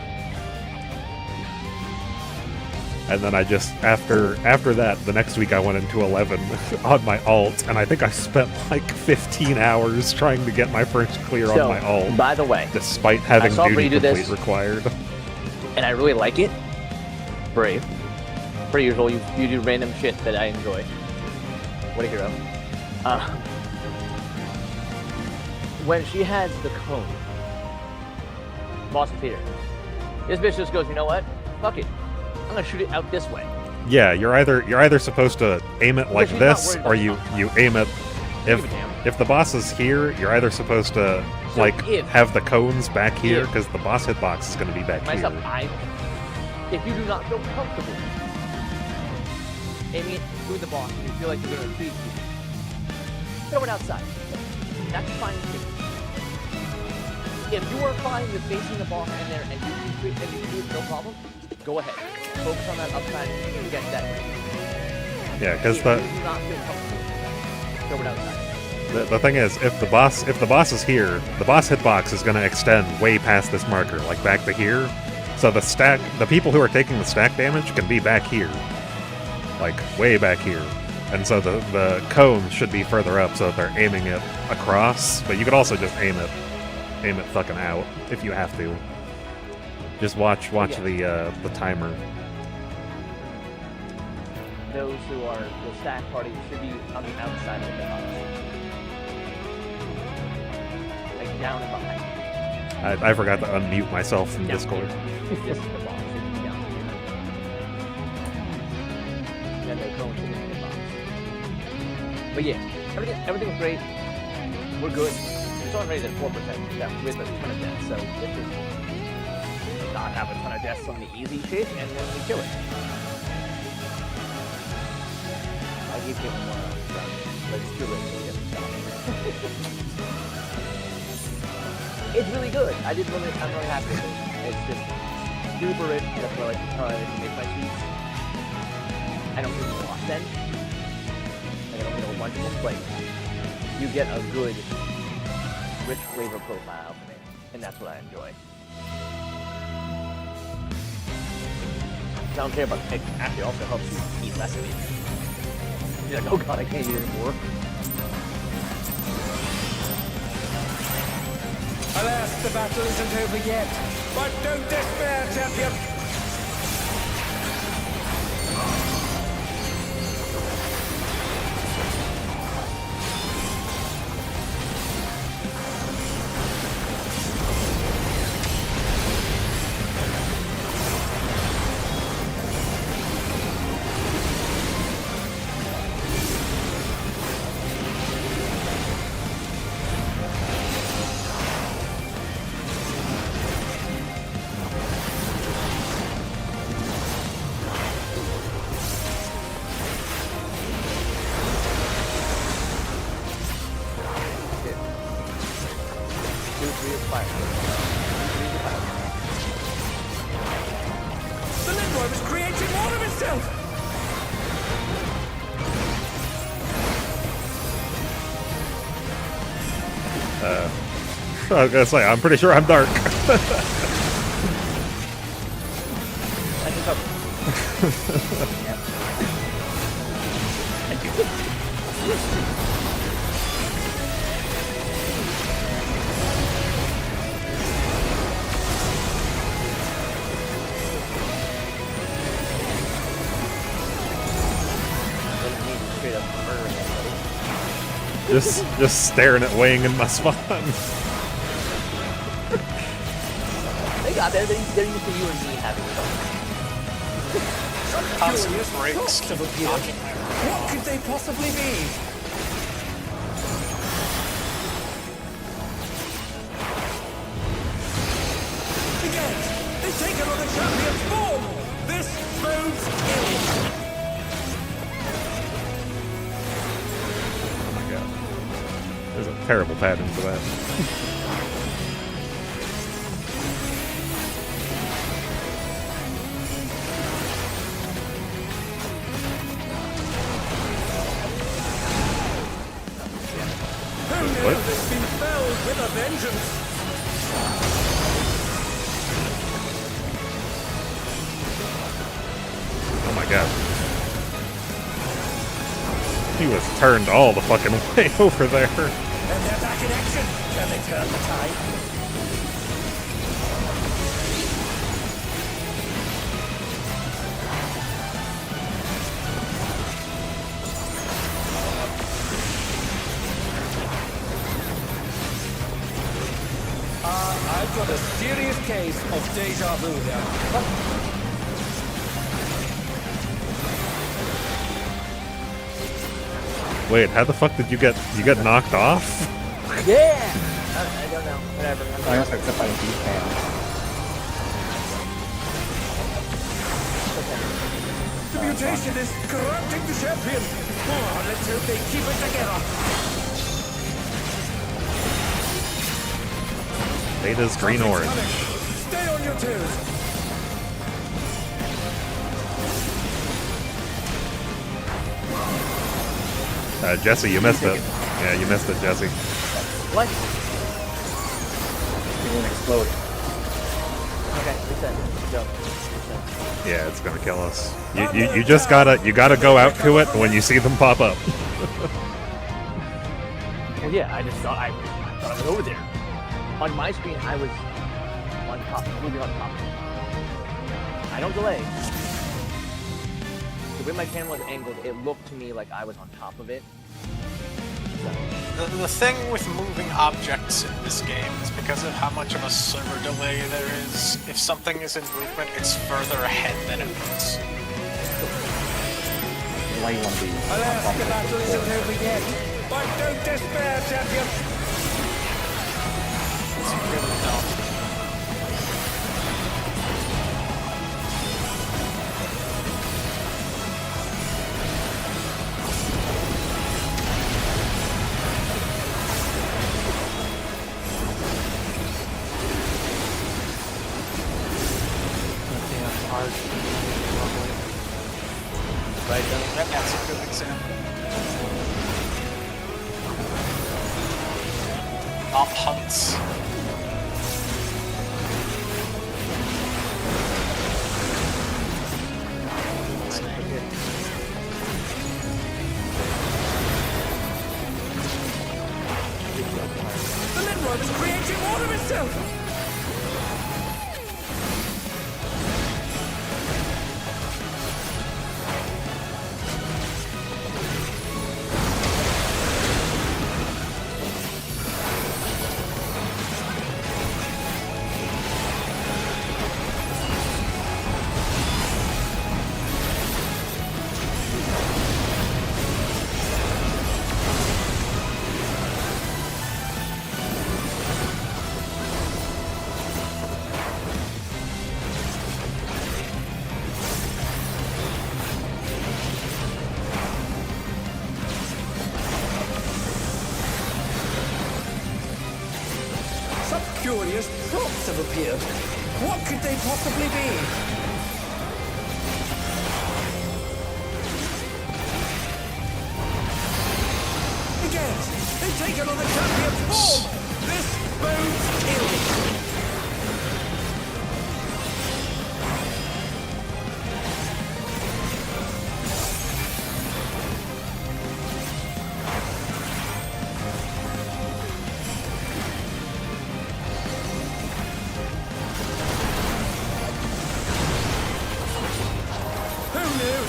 And then I just, after that, the next week I went into 11 on my alt, and I think I spent like 15 hours trying to get my first clear on my alt.
By the way,
despite having
I saw
duty
Bree do
complete
this,
required.
And I really like it. Brave. Per usual, you do random shit that I enjoy. What a hero. when she has the cone, boss Peter, this bitch just goes, you know what? Fuck it. I'm gonna shoot it out this way.
Yeah, you're either supposed to aim it like
she's not
this,
worried
or
about
you aim it.
Give a damn.
If the boss is here, you're either supposed to
So
like
if-
have the cones back here
if-
because the boss hitbox is going to be back
Myself,
here.
if you do not feel comfortable aiming it through the boss and you feel like you're gonna retreat, throw it outside. That's fine too. If you are fine with facing the boss in there and you can do it no problem, go ahead. Focus on that upside and get that.
Yeah, because
If you do not feel comfortable, throw it outside.
the thing is, if the boss is here, the boss hitbox is going to extend way past this marker, like back to here. So the people who are taking the stack damage can be back here, like way back here. And so the cone should be further up so that they're aiming it across, but you could also just aim it fucking out if you have to. Just watch the timer.
Those who are the stack party should be on the outside of the box. Like down and behind.
I forgot to unmute myself from
Down
Discord.
here. This is the box. It should be down here. And then the cone should be in the box. But yeah, everything was great. We're good. We're still rated at 4% with a ton of deaths, so let's just not have a ton of deaths on the easy shit, and then we kill it. I keep getting one round, but it's too late to get shot. It's really good. I'm really happy with it. It's just super rich. That's why I like to make my cheese. I don't need a lot then. I don't need a bunch of flavor. You get a good, rich flavor profile from it, and that's what I enjoy. I don't care about it. Actually, also helps you eat less of it. You're like, oh god, I can't eat anymore.
Alas, the battle isn't over yet. But don't despair, champion. The Leroy was creating more of himself!
I was gonna say, I'm pretty sure I'm dark.
I can cover. Yep. Thank you. Straight up murdering everybody.
just staring at Wayne in my spawn.
They got there. They're used to you and me having fun.
Constant
Curious
breaks
thoughts
keep
have appeared.
knocking.
What could they possibly be? Again, they take another champion's form! This bodes ill!
Oh my god. There's a terrible pattern for that.
Who knew
What?
this been felled with a vengeance?
Oh my god. He was turned all the fucking way over there.
And they're back in action! Can they turn the tide? I've got a serious case of deja vu here.
Wait, how the fuck did you get knocked off?
Yeah! I don't know. Whatever.
I also accept by the defam.
The mutation is corrupting the champion. Oh, let's hope they keep it together.
Beta's green orange.
Stay on your toes.
Jesse, you missed it. Yeah, you missed it, Jesse.
What?
It won't explode.
Okay, reset. Go. Reset.
Yeah, it's gonna kill us. You just gotta go out to it when you see them pop up.
Well, yeah, I just thought I thought I was over there. On my screen, I was on top, moving on top. I don't delay. The way my camera was angled, it looked to me like I was on top of it. So.
The thing with moving objects in this game is because of how much of a server delay there is. If something is in movement, it's further ahead than it looks.
Why you want to be
Alas, the battle isn't over yet. But don't despair, champion.
It's really dumb.
Right down.
That's a good example. Op hunts.
The Lindworm is creating more of itself. Curious props have appeared. What could they possibly be? Again, they've taken on the champion's form! This bodes ill!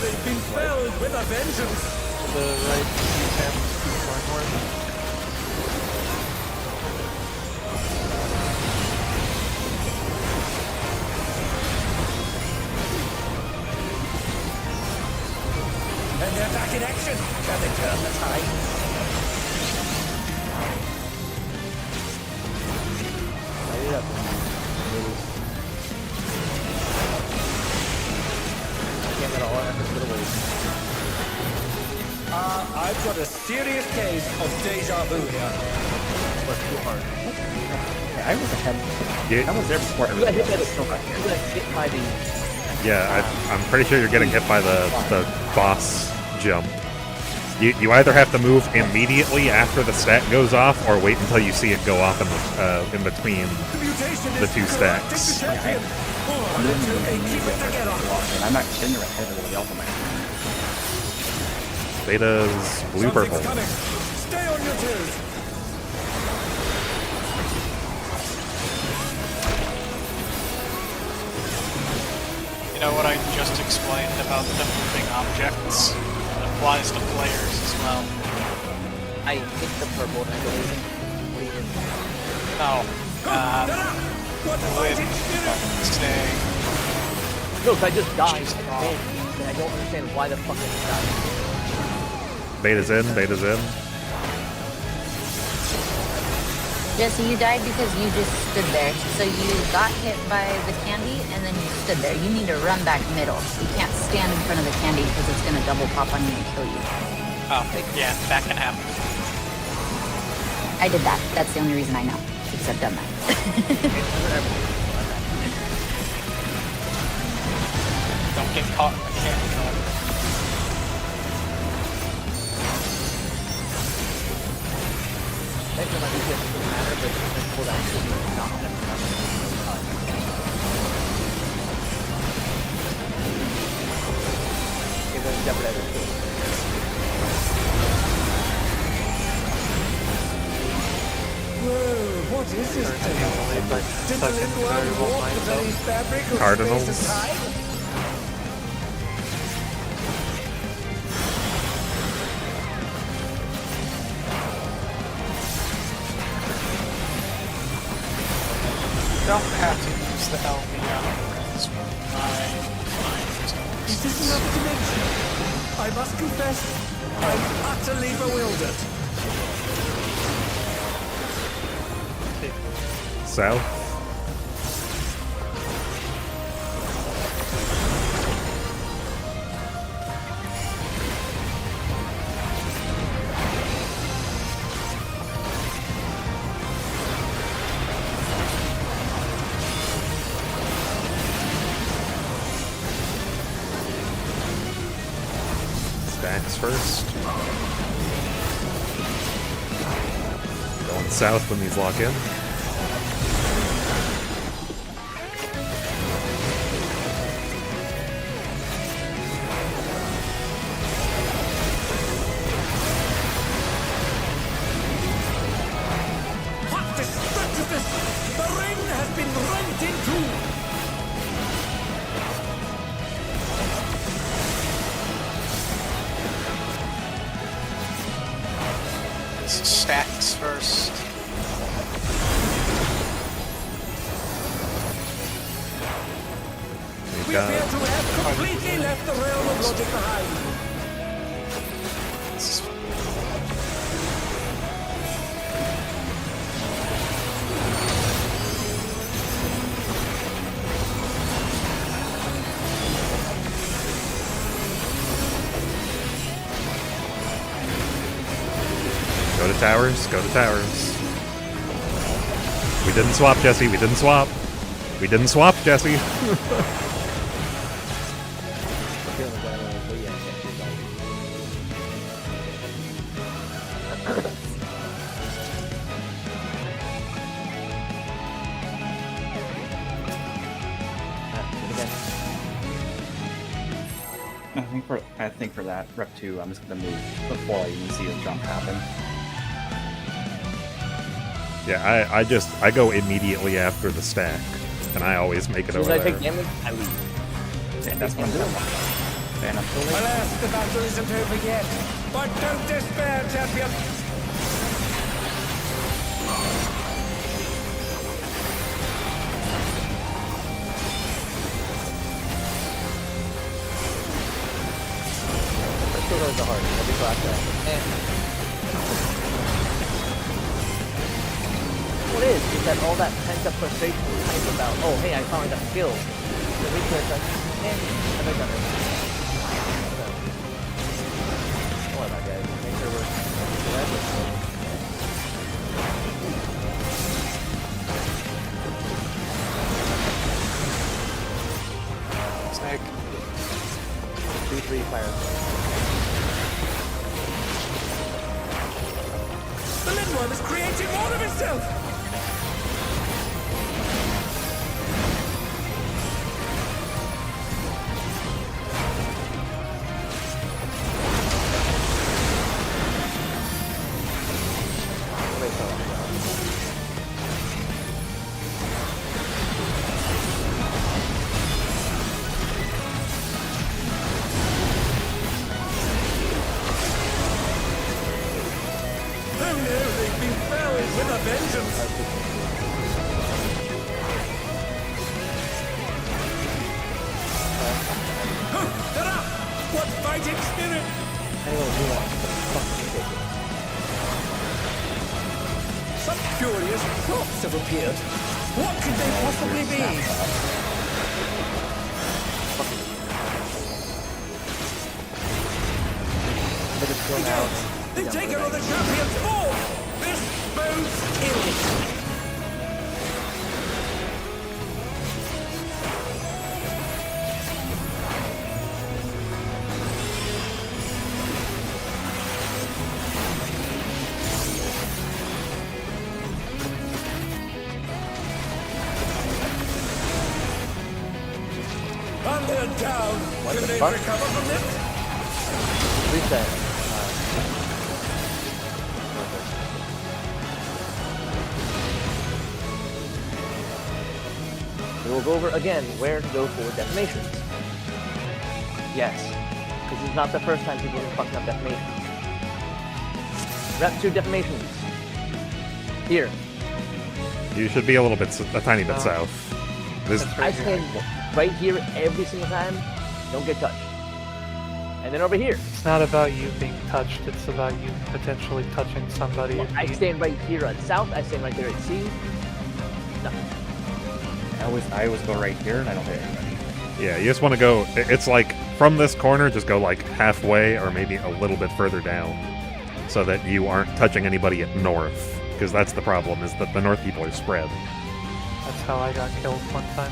They've been felled with a vengeance!
The right hand going north.
And they're back in action! Can they turn the tide?
Light it up. At all efforts for the wave.
I've got a serious case of deja vu here.
But too hard.
Yeah, I was ahead.
Yeah.
I was there before
You got
everybody
hit by
else.
the
Still got
you
here.
got hit by the
Yeah, I'm pretty sure you're getting hit by the boss jump. You either have to move immediately after the stat goes off, or wait until you see it go off in between
The mutation
the
is
two
corrupting the
stacks.
champion. Oh, let's hope they keep it together.
And I'm not kidding, you're ahead of the ultimate.
Beta's blue purple.
Something's coming. Stay on your toes.
You know what I just explained about the moving objects? It applies to players as well.
I hit the purple and I go, what do you mean?
No.
What
Whip.
fighting spirit?
Stay.
No, 'cause I just died. And I don't understand why the fuck I just died.
Beta's in, beta's in.
Jesse, you died because you just stood there. So you got hit by the candy and then you stood there. You need to run back middle. You can't stand in front of the candy because it's going to double pop on you and kill you.
Oh, yeah, that can happen.
I did that. That's the only reason I know. Because I've done that.
Don't get caught in the candy though.
Thanks for my DPS doesn't matter, but it's cool that actually not Okay, then jeopardize it.
Whoa, what is this thing? Did the
Second
little one
variable
walk the very
myself.
fabric of
Cardinals.
space and time?
Don't have to use the LV on this one.
Is this another dimension? I must confess, I'm utterly bewildered.
South. Stacks first. Going south when these lock in.
What destructiveness! The ring has been rent in two!
Stacks first.
We've
We
got
appear to have completely left the realm of logic behind.
go to towers, go to towers. We didn't swap, Jesse, we didn't swap. We didn't swap, Jesse.
I think for that rep 2, I'm just gonna move before I even see the jump happen.
Yeah, I go immediately after the stack, and I always make it
As soon
over
as I
there.
take damage, I leave.
And that's what I'm doing. Fan up building.
Alas, the battle isn't over yet. But don't despair, champion.
Let's go to the heart. I'll be glad that. What is that all that pent up frustration we hype about, oh hey, I finally got skills. The replay like, have I done it? Don't worry about it, guys. Make sure we're
Snake.
2-3 fire.
The Lindworm is creating more of itself. Oh no, they've been felled with a vengeance. Some curious props have appeared. What could they possibly be?
But it's still now.
They've taken on the champion's form! This bodes ill! And they're down!
What
Can
the
they
fuck?
recover from this?
Reset. We will go over again where to go for defamations. Yes, this is not the first time people have been fucking up defamations. Rep 2 defamations. Here.
You should be a tiny bit
No.
south. This,
It's
I
right here.
stand right here every single time. Don't get touched. And then over here.
It's not about you being touched, it's about you potentially touching somebody.
Well,
if
I
you-
stand right here at south. I stand right there at C. Nothing.
I always go right here and I don't hit anybody.
yeah, you just want to go. It's like from this corner, just go like halfway or maybe a little bit further down, so that you aren't touching anybody at north. Because that's the problem, is that the north people are spread.
That's how I got killed one time.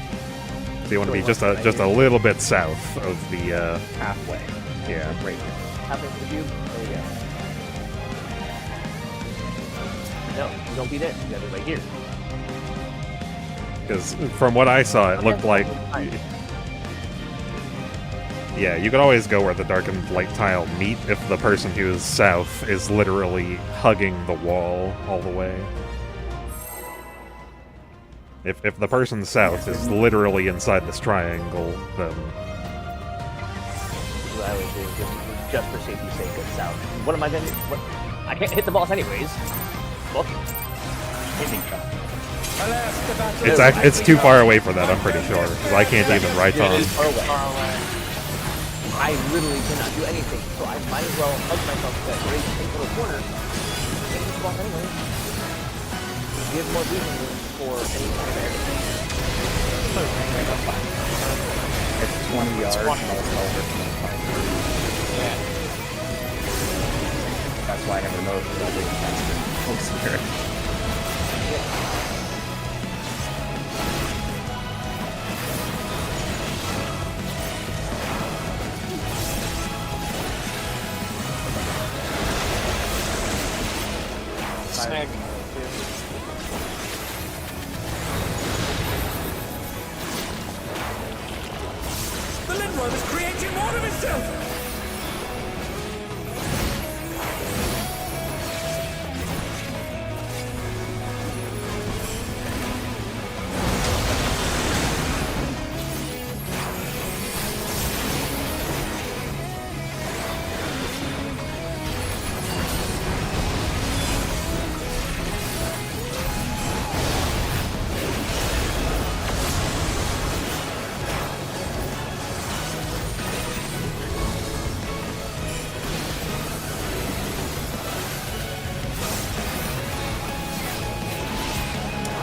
So you want to be just a little bit south of the.
Halfway.
Yeah.
Like right here.
Happens to the cube. There you go. No, you don't be there. You gotta be right here.
Because from what I saw, it looked like. Yeah, you could always go where the dark and light tile meet if the person who is south is literally hugging the wall all the way. If the person south is literally inside this triangle, then
This is what I would do, just for safety's sake, go south. What am I gonna do? What? I can't hit the boss anyways. Look. Hitting shot.
Alas, the battle
it's too far away for that, I'm pretty sure. 'Cause I can't even right on.
Far away. I literally cannot do anything, so I might as well hug myself to that great pink little corner. Hit the boss anyway. Give more breathing room for any kind of air.
It's 20 yards and it's over 25. That's why I never know if it's really faster. Closer.
Snag.
The Lindworm is creating more of itself!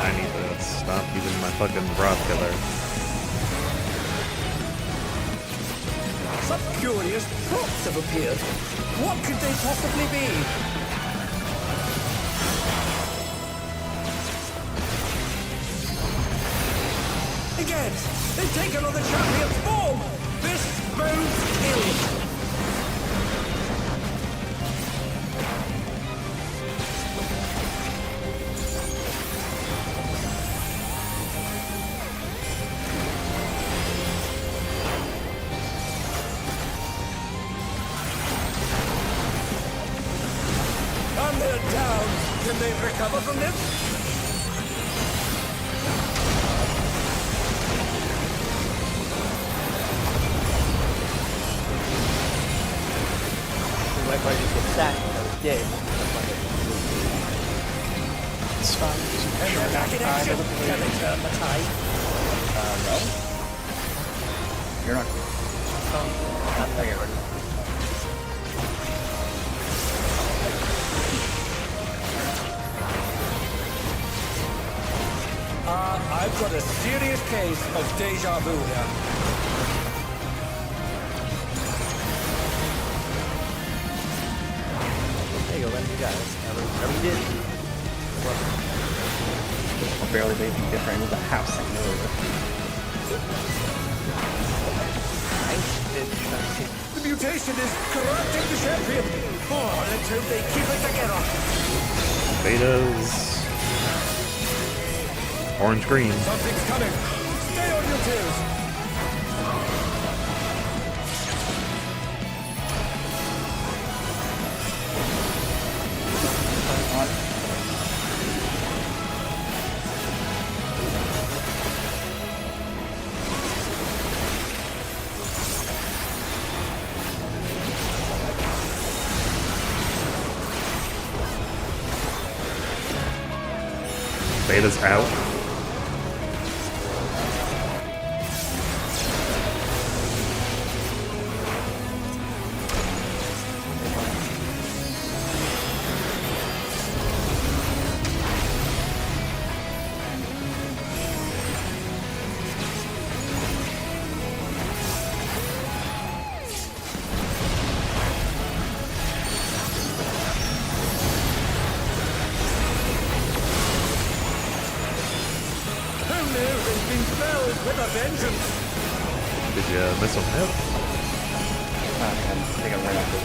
I need to stop using my fucking rod killer.
Some curious props have appeared. What could they possibly be? Again, they've taken on the champion's form! This bodes ill! And they're down! Can they recover from this?
So if I just get sacked and I was dead,
It's fine.
And they're back in action! Can they turn the tide?
No? You're not.
not there.
I've got a serious case of deja vu here.
There you go, then you got it. Whatever you did.
Well, barely anything different. It was a half second earlier.
The mutation is corrupting the champion. Oh, let's hope they keep it together.
Betas. Orange green.
Something's coming. Stay on your toes.
Beta's out.
With a vengeance.
Did you miss a hit?
I think I'm right after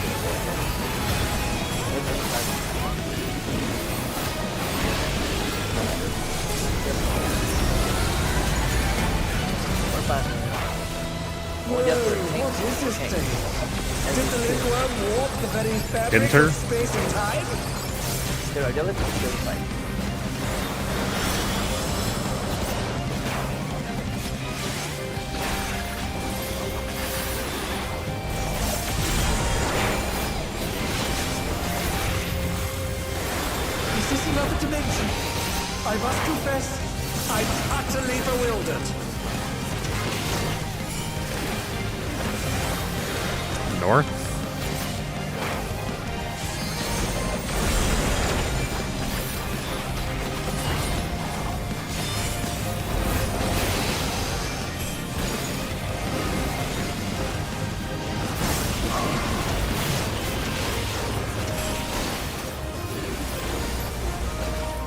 We're fine.
What is this thing? Did the little one warp the very fabric
Enter.
of space and time?
There, let's go fight.
Is this another dimension? I must confess, I'm utterly bewildered.
North.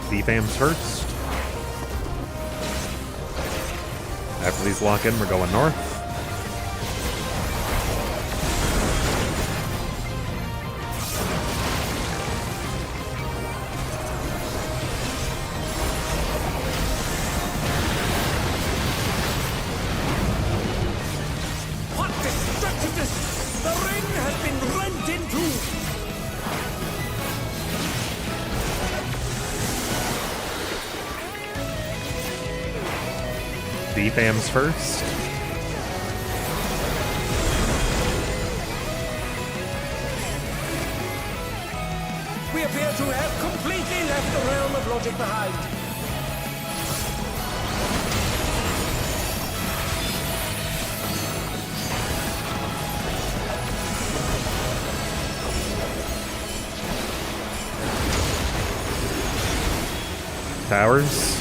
DFAM's first. After these lock in, we're going north.
What destructiveness! The ring has been rent in two!
DFAM's first.
We appear to have completely left the realm of logic behind.
Towers.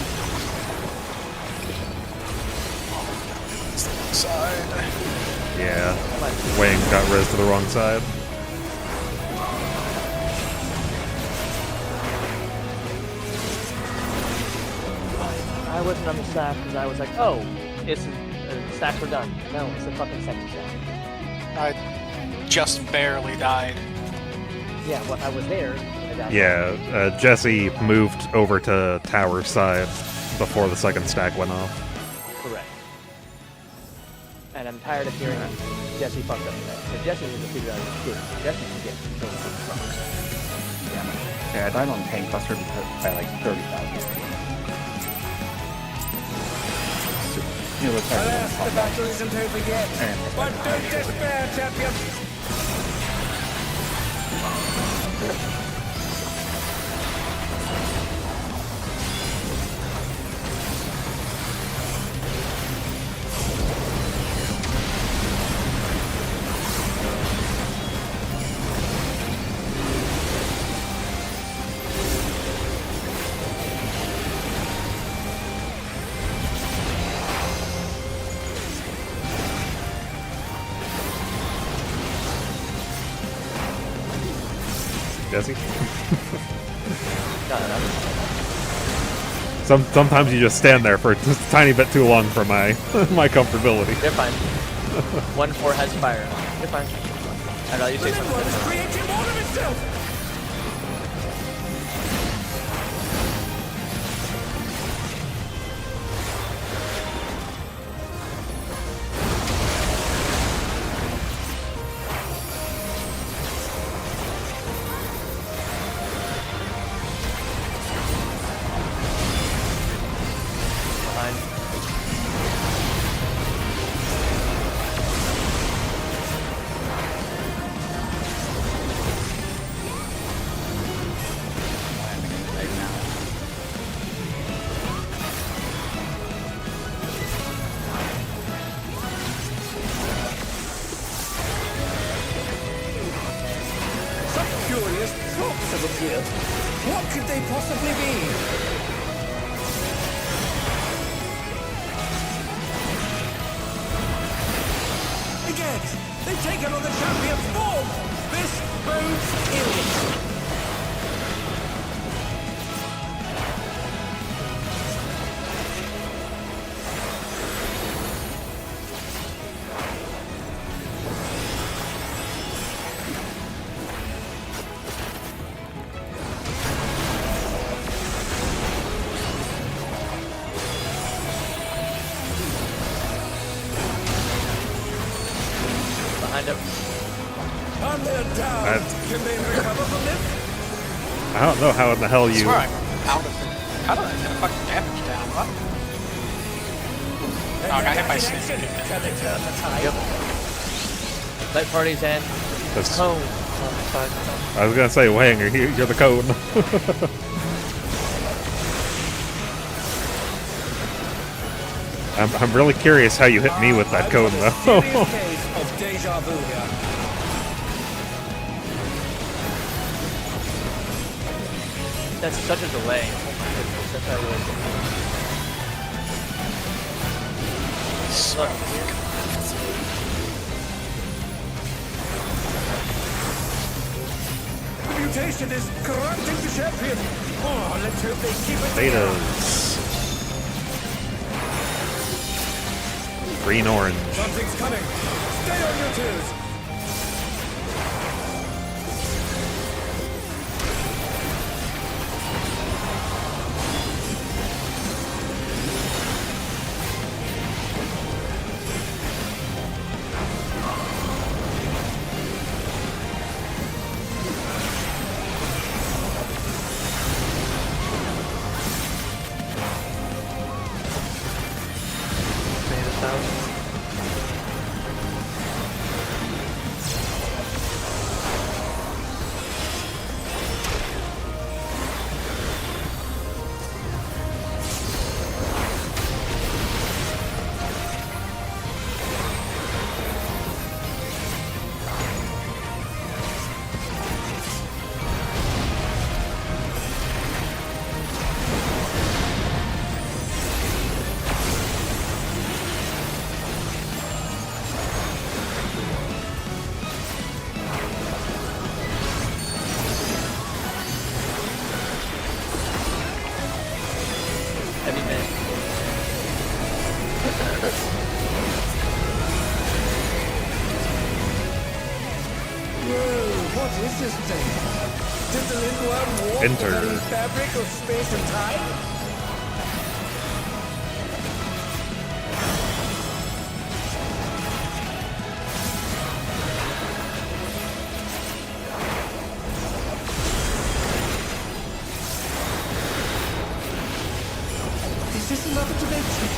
Side.
Yeah. Wang got res to the wrong side.
I wasn't on the stack because I was like, oh, it's stacks were done. No, it's the fucking second stack.
I just barely died.
Yeah, well, I was there. I died.
Yeah, Jesse moved over to tower side before the second stack went off.
Correct. And I'm tired of hearing Jesse fucked up today. So Jesse needs to figure out his shit. Jesse can get so fucking strong.
Yeah, I died on tank cluster because by like 30,000. You look like
Alas, the battle isn't over yet. But don't despair, champion!
Jesse?
No, no.
Sometimes you just stand there for just a tiny bit too long for my my comfortability.
You're fine. 1-4 has fire. You're fine. I'd rather you say something.
It's creating more of itself. What could they possibly be? Again, they've taken on the champion's form! This bodes ill. And they're down. Can they recover from this?
I don't know how in the hell
I
you.
swear I'm out of it. How did I get a fucking damage down? What? Oh, I got hit by snake.
Can they turn the tide?
Light parties and
That's-
cone.
On the side.
I was gonna say, Wang, you're the cone. I'm really curious how you hit me with that cone, though.
Serious case of deja vu here.
That's such a delay. Oh my goodness, that's not really good.
The mutation is corrupting the champion. Oh, let's hope they keep it.
Betas. Green orange.
Something's coming. Stay on your toes.
Made us out.
Heavy man.
Whoa, what is this thing? Did the Lindworm walk
Enter.
on any fabric of space and time? Is this another dimension?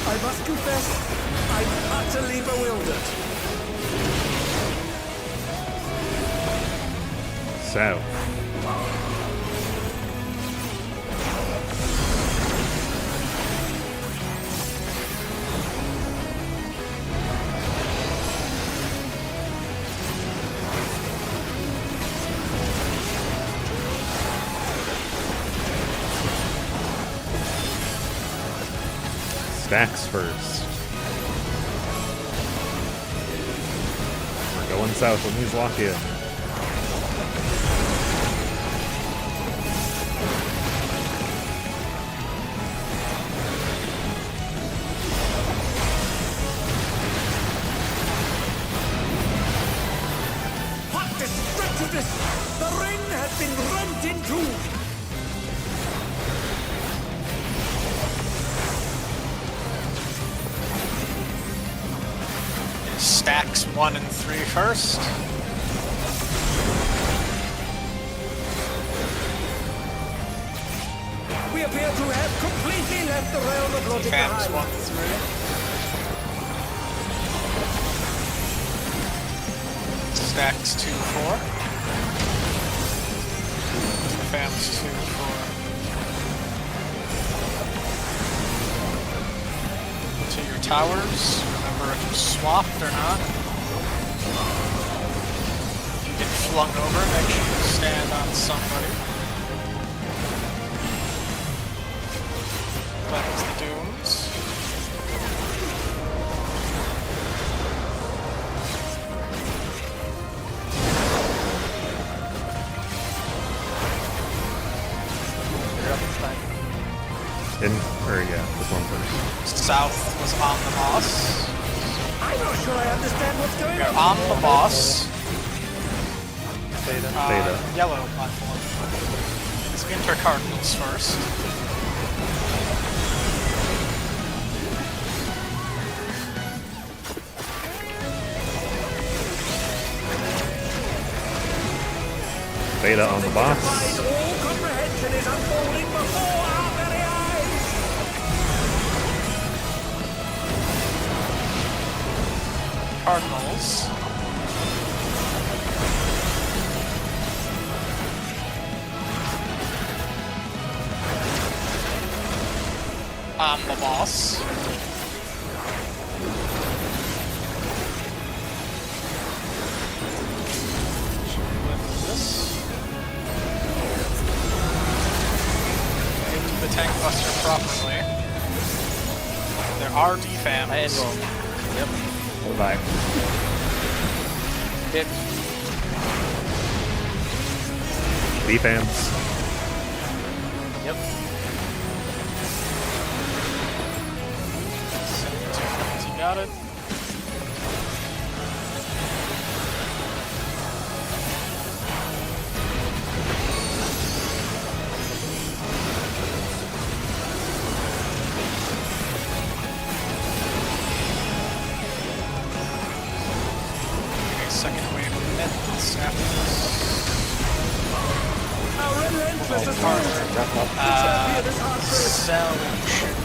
I must confess, I'm utterly bewildered.
So. Stacks first. We're going south when these lock in.
Stacks 1 and 3 first.
We appear to have completely left the realm of logic
Fams
behind.
1 through. Stacks 2, 4. Fams 2, 4. To your towers. Remember if you swapped or not. If you get flung over, make sure you stand on somebody. That is the Dooms.
You're up this time.
This one first.
South was on the boss.
I'm not sure I understand what's going
You're
on.
on the boss.
Theta.
Theta.
Yellow platform. It's Winter Cardinals first.
Beta on the boss.
All comprehension is unfolding before our very eyes.
Cardinals. On the boss. This. Into the tank buster properly. There are defams.
I enroll. Yep.
Hold back.
Hit.
Defams.
Yep.
You got it. Okay, second wave of meds after this.
Our relentless assault.
Cell should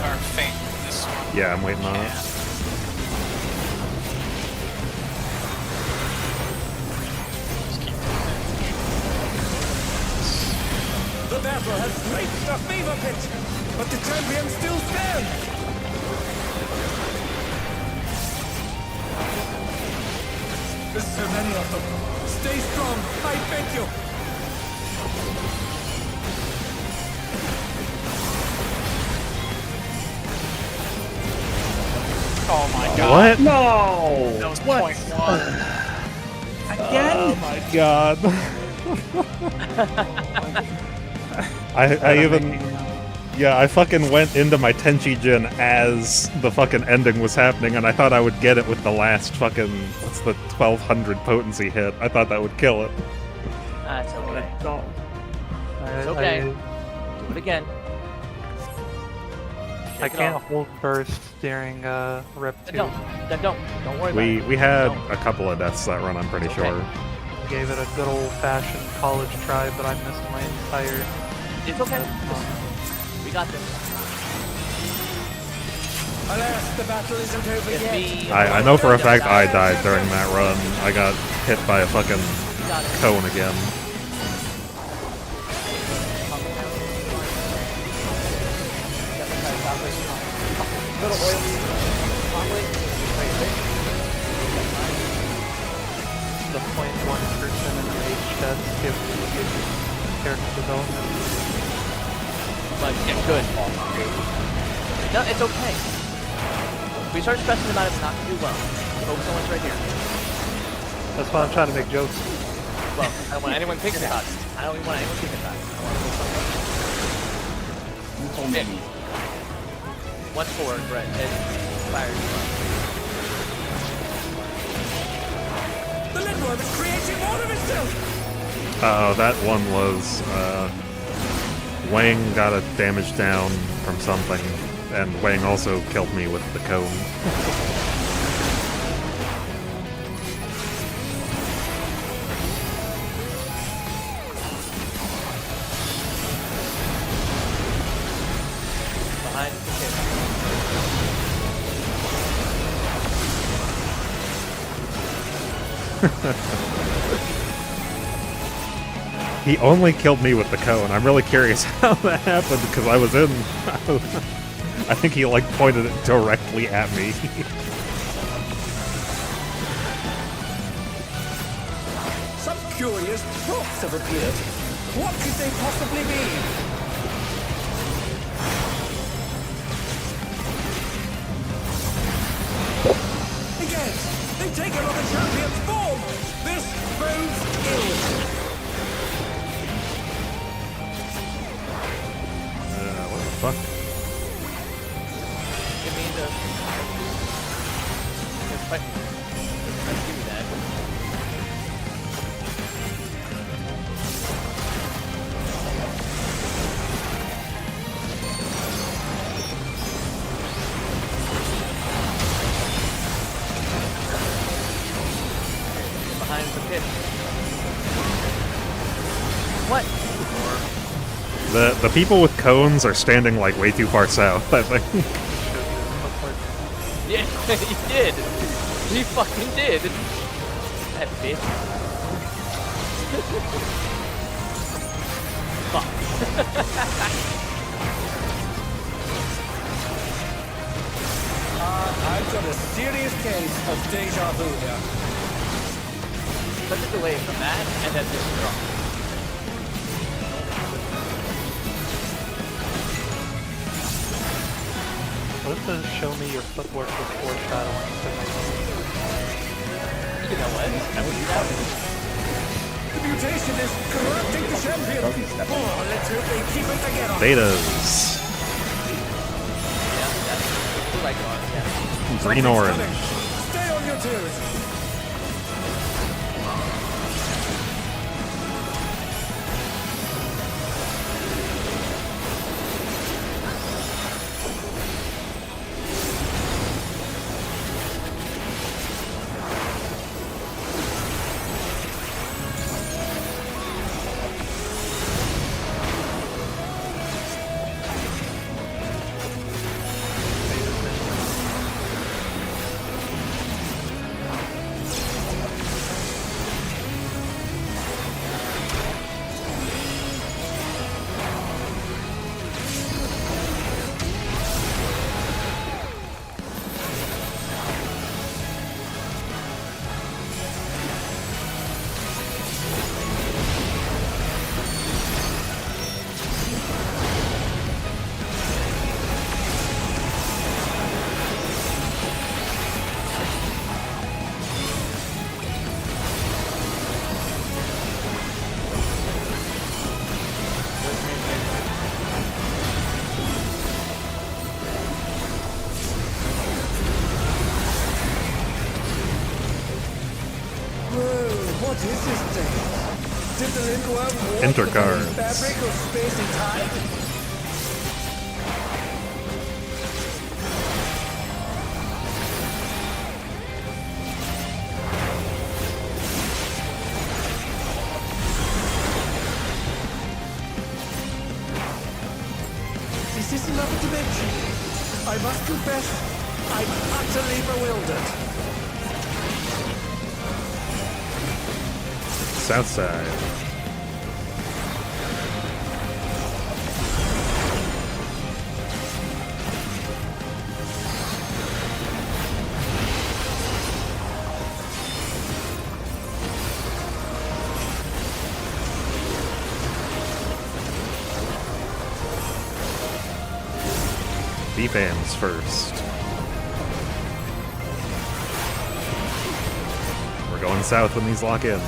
or faint this one.
Yeah, I'm waiting on it.
Just keep moving.
The battle has reached a fever pitch, but the champions still stand. There's so many of them. Stay strong, I beg you.
Oh my god.
What?
No!
That was point one.
Oh my god. I even... Yeah, I fucking went into my Tenchi Jin as the fucking ending was happening, and I thought I would get it with the last fucking... What's the 1200 potency hit? I thought that would kill it.
That's okay. It's
I,
okay. Do it again.
I
Shake it
can't
off.
hold burst during Rep 2.
Don't worry about it.
We had
Don't.
a couple of deaths that run, I'm pretty
It's okay.
sure.
Gave it a good old-fashioned college try, but I missed my entire...
It's okay. We got this.
Alas, the battle isn't over
If
yet.
me-
I know for a fact I died during that run. I got hit by a fucking
We got it.
cone again.
Little oil.
The 0.1% in rage deaths give good character development.
But it should. No, it's okay. We start stressing about it, it's not gonna do well. Focus on what's right here.
That's why I'm trying to make jokes.
Well, I don't want anyone thinking about it. I don't even want anyone thinking about it. I want to focus on it. Once forward, Brett, and fires.
The Lindworm is creating more of itself.
Oh, that one was, Wang got a damage down from something, and Wang also killed me with the cone.
behind the pit.
He only killed me with the cone. I'm really curious how that happened because I was in. I think he like pointed it directly at me.
Some curious props have appeared. What could they possibly be? Again, they've taken on the champion's form! This bodes ill!
What the fuck?
Give me the... Just fight me. Just give me that. Behind the pit. What?
The people with cones are standing like way too far south, I think.
Yeah, he did. He fucking did. That bitch. Fuck.
I've got a serious case of deja vu here.
Such a delay from that, and then this drop.
What if the show me your footwork with foreshadowing?
You know what? I would do that.
The mutation is corrupting the champion. Oh, let's hope they keep it together.
Betas.
Yeah, that's what I got, yeah.
Green orange.
Stay on your toes. What is this thing? Did the Lindworm walk
Intercards.
the fabric of space and time? Is this another dimension? I must confess, I'm utterly bewildered.
South side. B-fans first. We're going south when these lock in.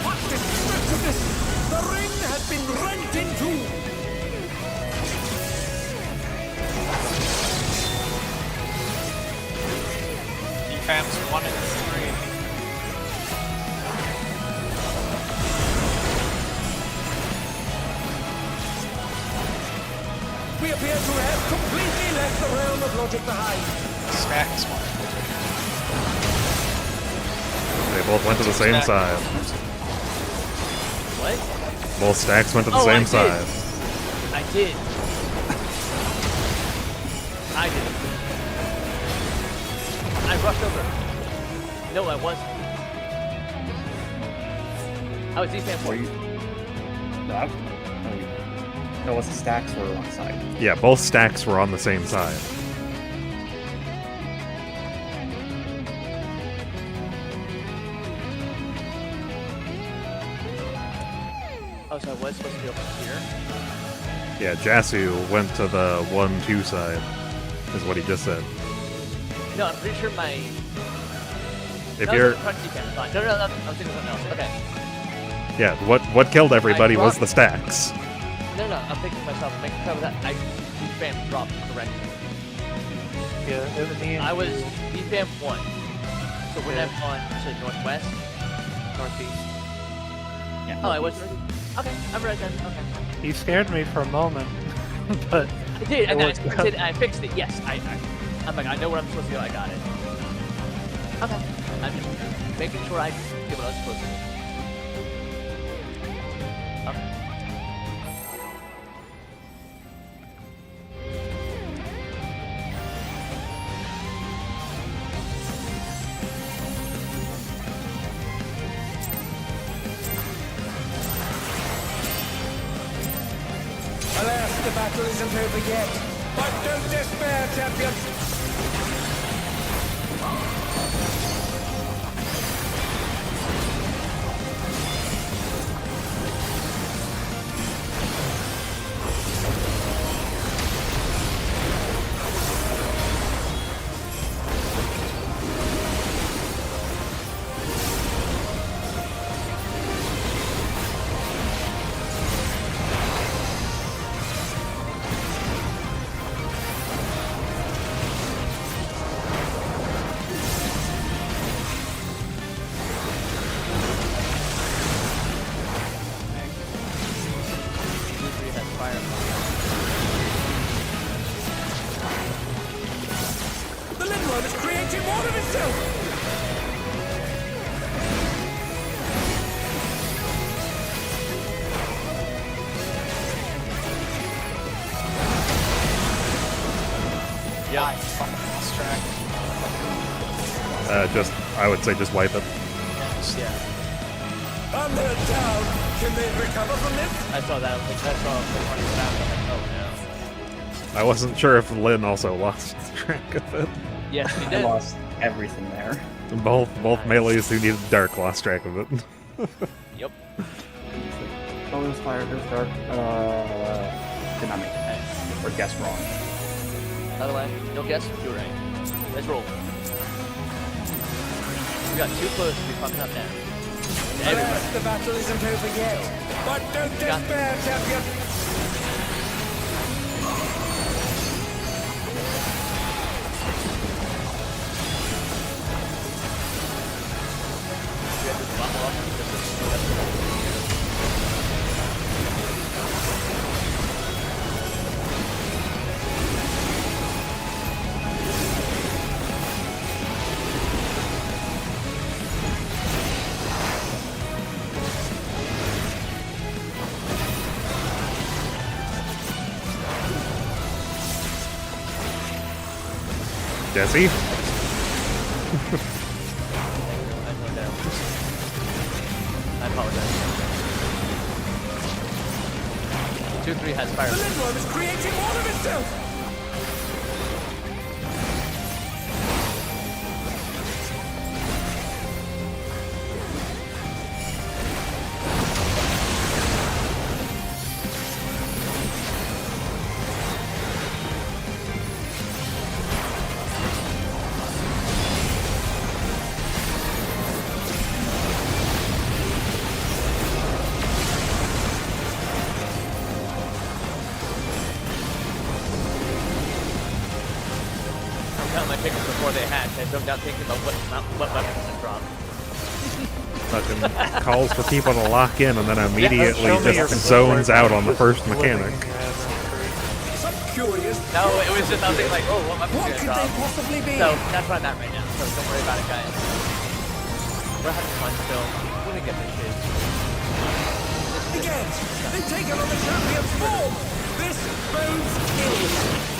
What destructiveness! The ring has been rent in two!
Defams 1 and 3.
We appear to have completely left the realm of logic behind.
Stacks one.
They both went to the same side.
What?
Both stacks went to the
Oh, I
same
did.
side.
I did. I did. I rushed over. No, I wasn't. I was defense
Were
for
you? No, no, it was the stacks were one side.
Yeah, both stacks were on the same side.
Oh, so I was supposed to be over here?
Yeah, Jasu went to the 1-2 side, is what he just said.
No, I'm pretty sure my...
If
no,
you're...
no, front defense, fine. No, I was thinking something else. Okay.
Yeah, what killed everybody was
dropped-
the stacks.
No, I'm thinking to myself, making sure that I defam dropped correctly.
Yeah, it was me and
I was
you,
defam 1. So when
Yeah.
I'm on to northwest.
northeast.
Yeah.
Oh, I was already. Okay, I'm right then. Okay.
You scared me for a moment, but
I did, and
It
then
was-
I did, and I fixed it. Yes, I'm like, I know where I'm supposed to go. I got it. Okay. I'm just making sure I did what I was supposed to do. Okay.
Alas, the battle isn't over yet. But don't despair, champions.
Usually has fire.
The Lindworm is creating more of itself.
Yeah.
I fucking lost track.
I would say just wipe it.
Yeah.
Under down. Can they recover from this?
I saw that. I saw the running back. I'm like, oh no.
I wasn't sure if Lynn also lost track of it.
Yes, he
I
did.
lost everything there.
Both melees who needed dark lost track of it.
Yep.
Oh, there's fire, there's dark. Did not make it. Or guess wrong.
By the way, no guess. You're right. Let's roll. We got too close to be fucking up now. Everybody.
Alas, the battle isn't over yet. But don't
Got
despair, champions.
We have to bubble up.
Jesse?
I know that. I apologize. 2-3 has fire.
The Lindworm is creating more of itself.
I'm counting my chickens before they hatch. I don't doubt thinking about what weapons to drop.
Fucking calls for people to lock in and then immediately
Show me your
just zones
footwork.
out on the first
Just
mechanic.
living, yeah, that's great.
curious.
No, it was just I was thinking like, oh, what weapon's
What
gonna
could
drop?
they possibly be?
So that's where I'm at right now. So don't worry about it, guys. We're having fun still. We're gonna get this shit.
Again, they've taken on the champion's form. This bodes ill.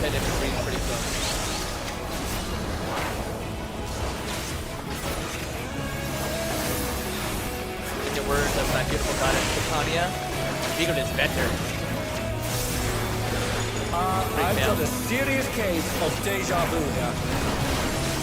Headed to freeze pretty soon. In the words of my beautiful goddess Titania, Vigo is better.
I've got a serious case of deja vu here.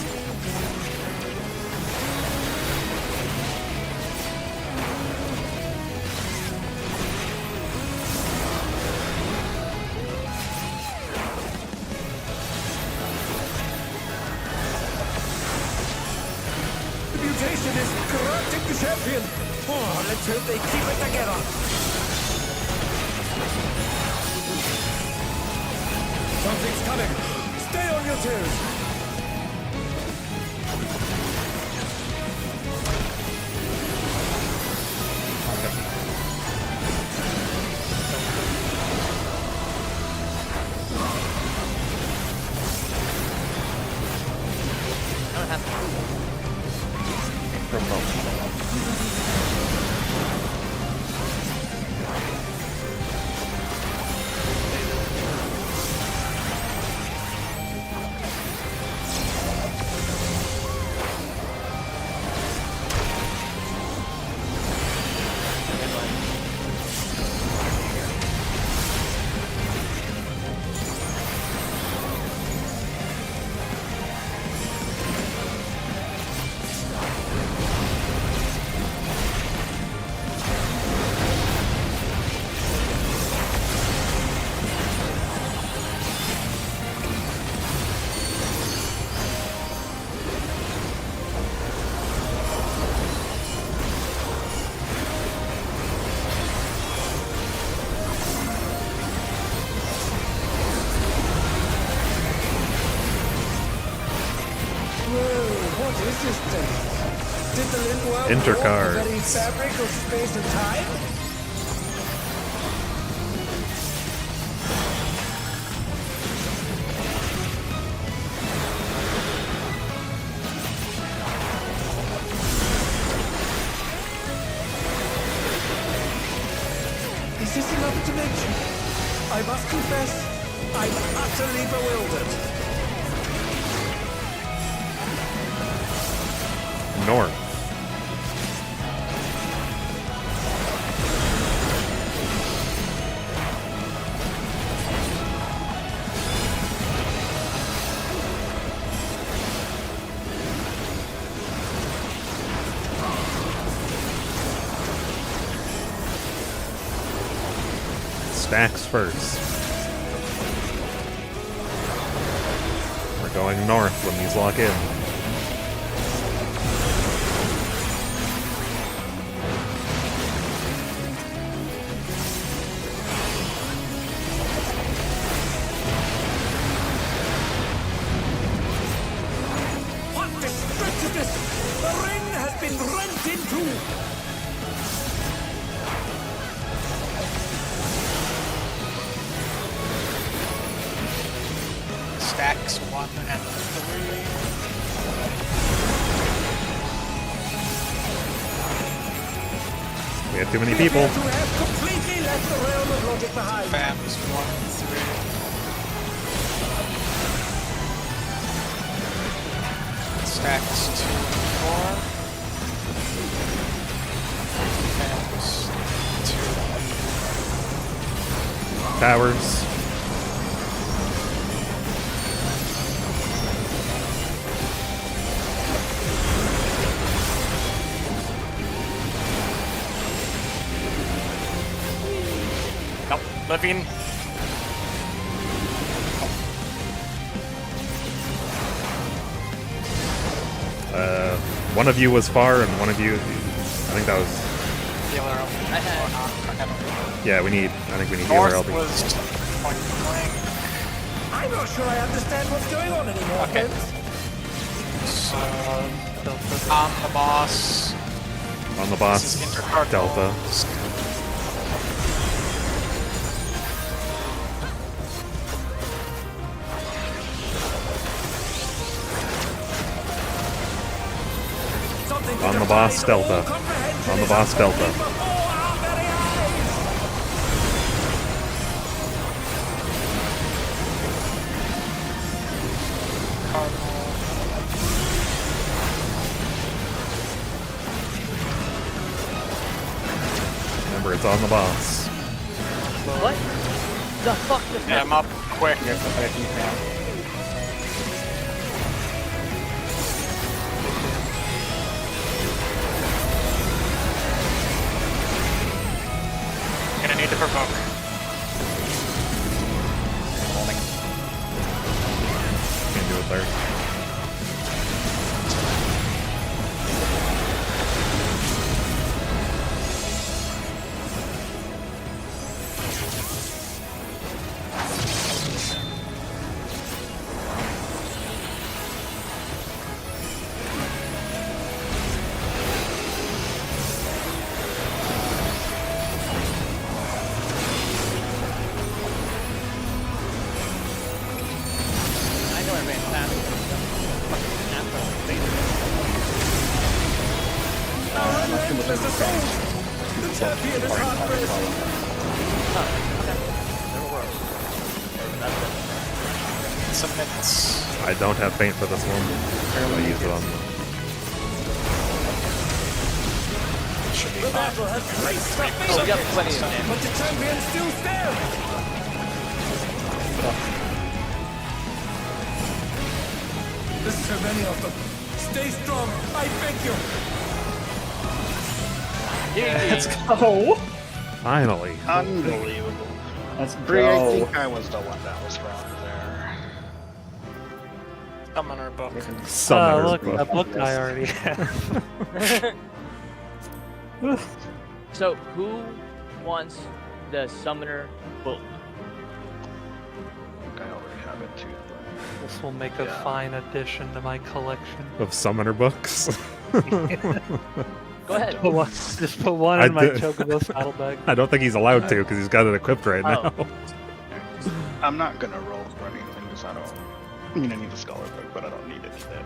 The mutation is corrupting the champion. Oh, let's hope they keep it together. Something's coming. Stay on your toes.
I don't have
Whoa, what is this thing? Did the Lindworld
Intercard.
walk the very fabric of space and time? Is this another dimension? I must confess, I'm utterly bewildered.
North. Stacks first. We're going north when these lock in.
What destructiveness! The ring has been rent in two!
Stacks 1 and 3.
We have too many
We
people.
appear to have completely left the realm of logic behind.
Fams 1 and 3. Stacks 2 and 4. Fams 2.
Towers.
living.
One of you was far, and one of you, I think that was.
Healer up.
I had.
Yeah, I think we need healer
North
LB.
was point blank.
I'm not sure I understand what's going on anymore,
Okay.
friends.
So, on the boss.
On the
This
boss,
is intercardinal.
Delta.
Something
On the boss, Delta. On the boss, Delta. Remember, it's on the boss.
What? The fuck just
Yeah, I'm up quick.
You guys look like you now.
Gonna need to provoke.
Can't do it there.
I know I ran fast. Fucking asshole.
Mushroom was just saying.
The champion is hard pressed.
Never works. That's it.
Submits.
I don't have paint for this one. I use it on the.
Should be
The
fine.
battle has placed the
Oh, we got plenty of damage.
but the champion still stands. There's so many of them. Stay strong, I beg you.
Let's go.
Finally.
Unbelievable.
Let's
Bree, I
go.
think I was the one that was wrong there.
Summoner book.
Summoner's
look,
book.
a book I already have.
So, who wants the summoner book?
I already have it too.
This will make a fine addition to my collection.
Of summoner books.
Go ahead.
Just put one
I
in my
did-
Chocobo saddlebag.
I don't think he's allowed to because he's got it equipped right
Oh.
now.
I'm not gonna roll for anything because I don't. I mean, I need the scholar book, but I don't need it yet.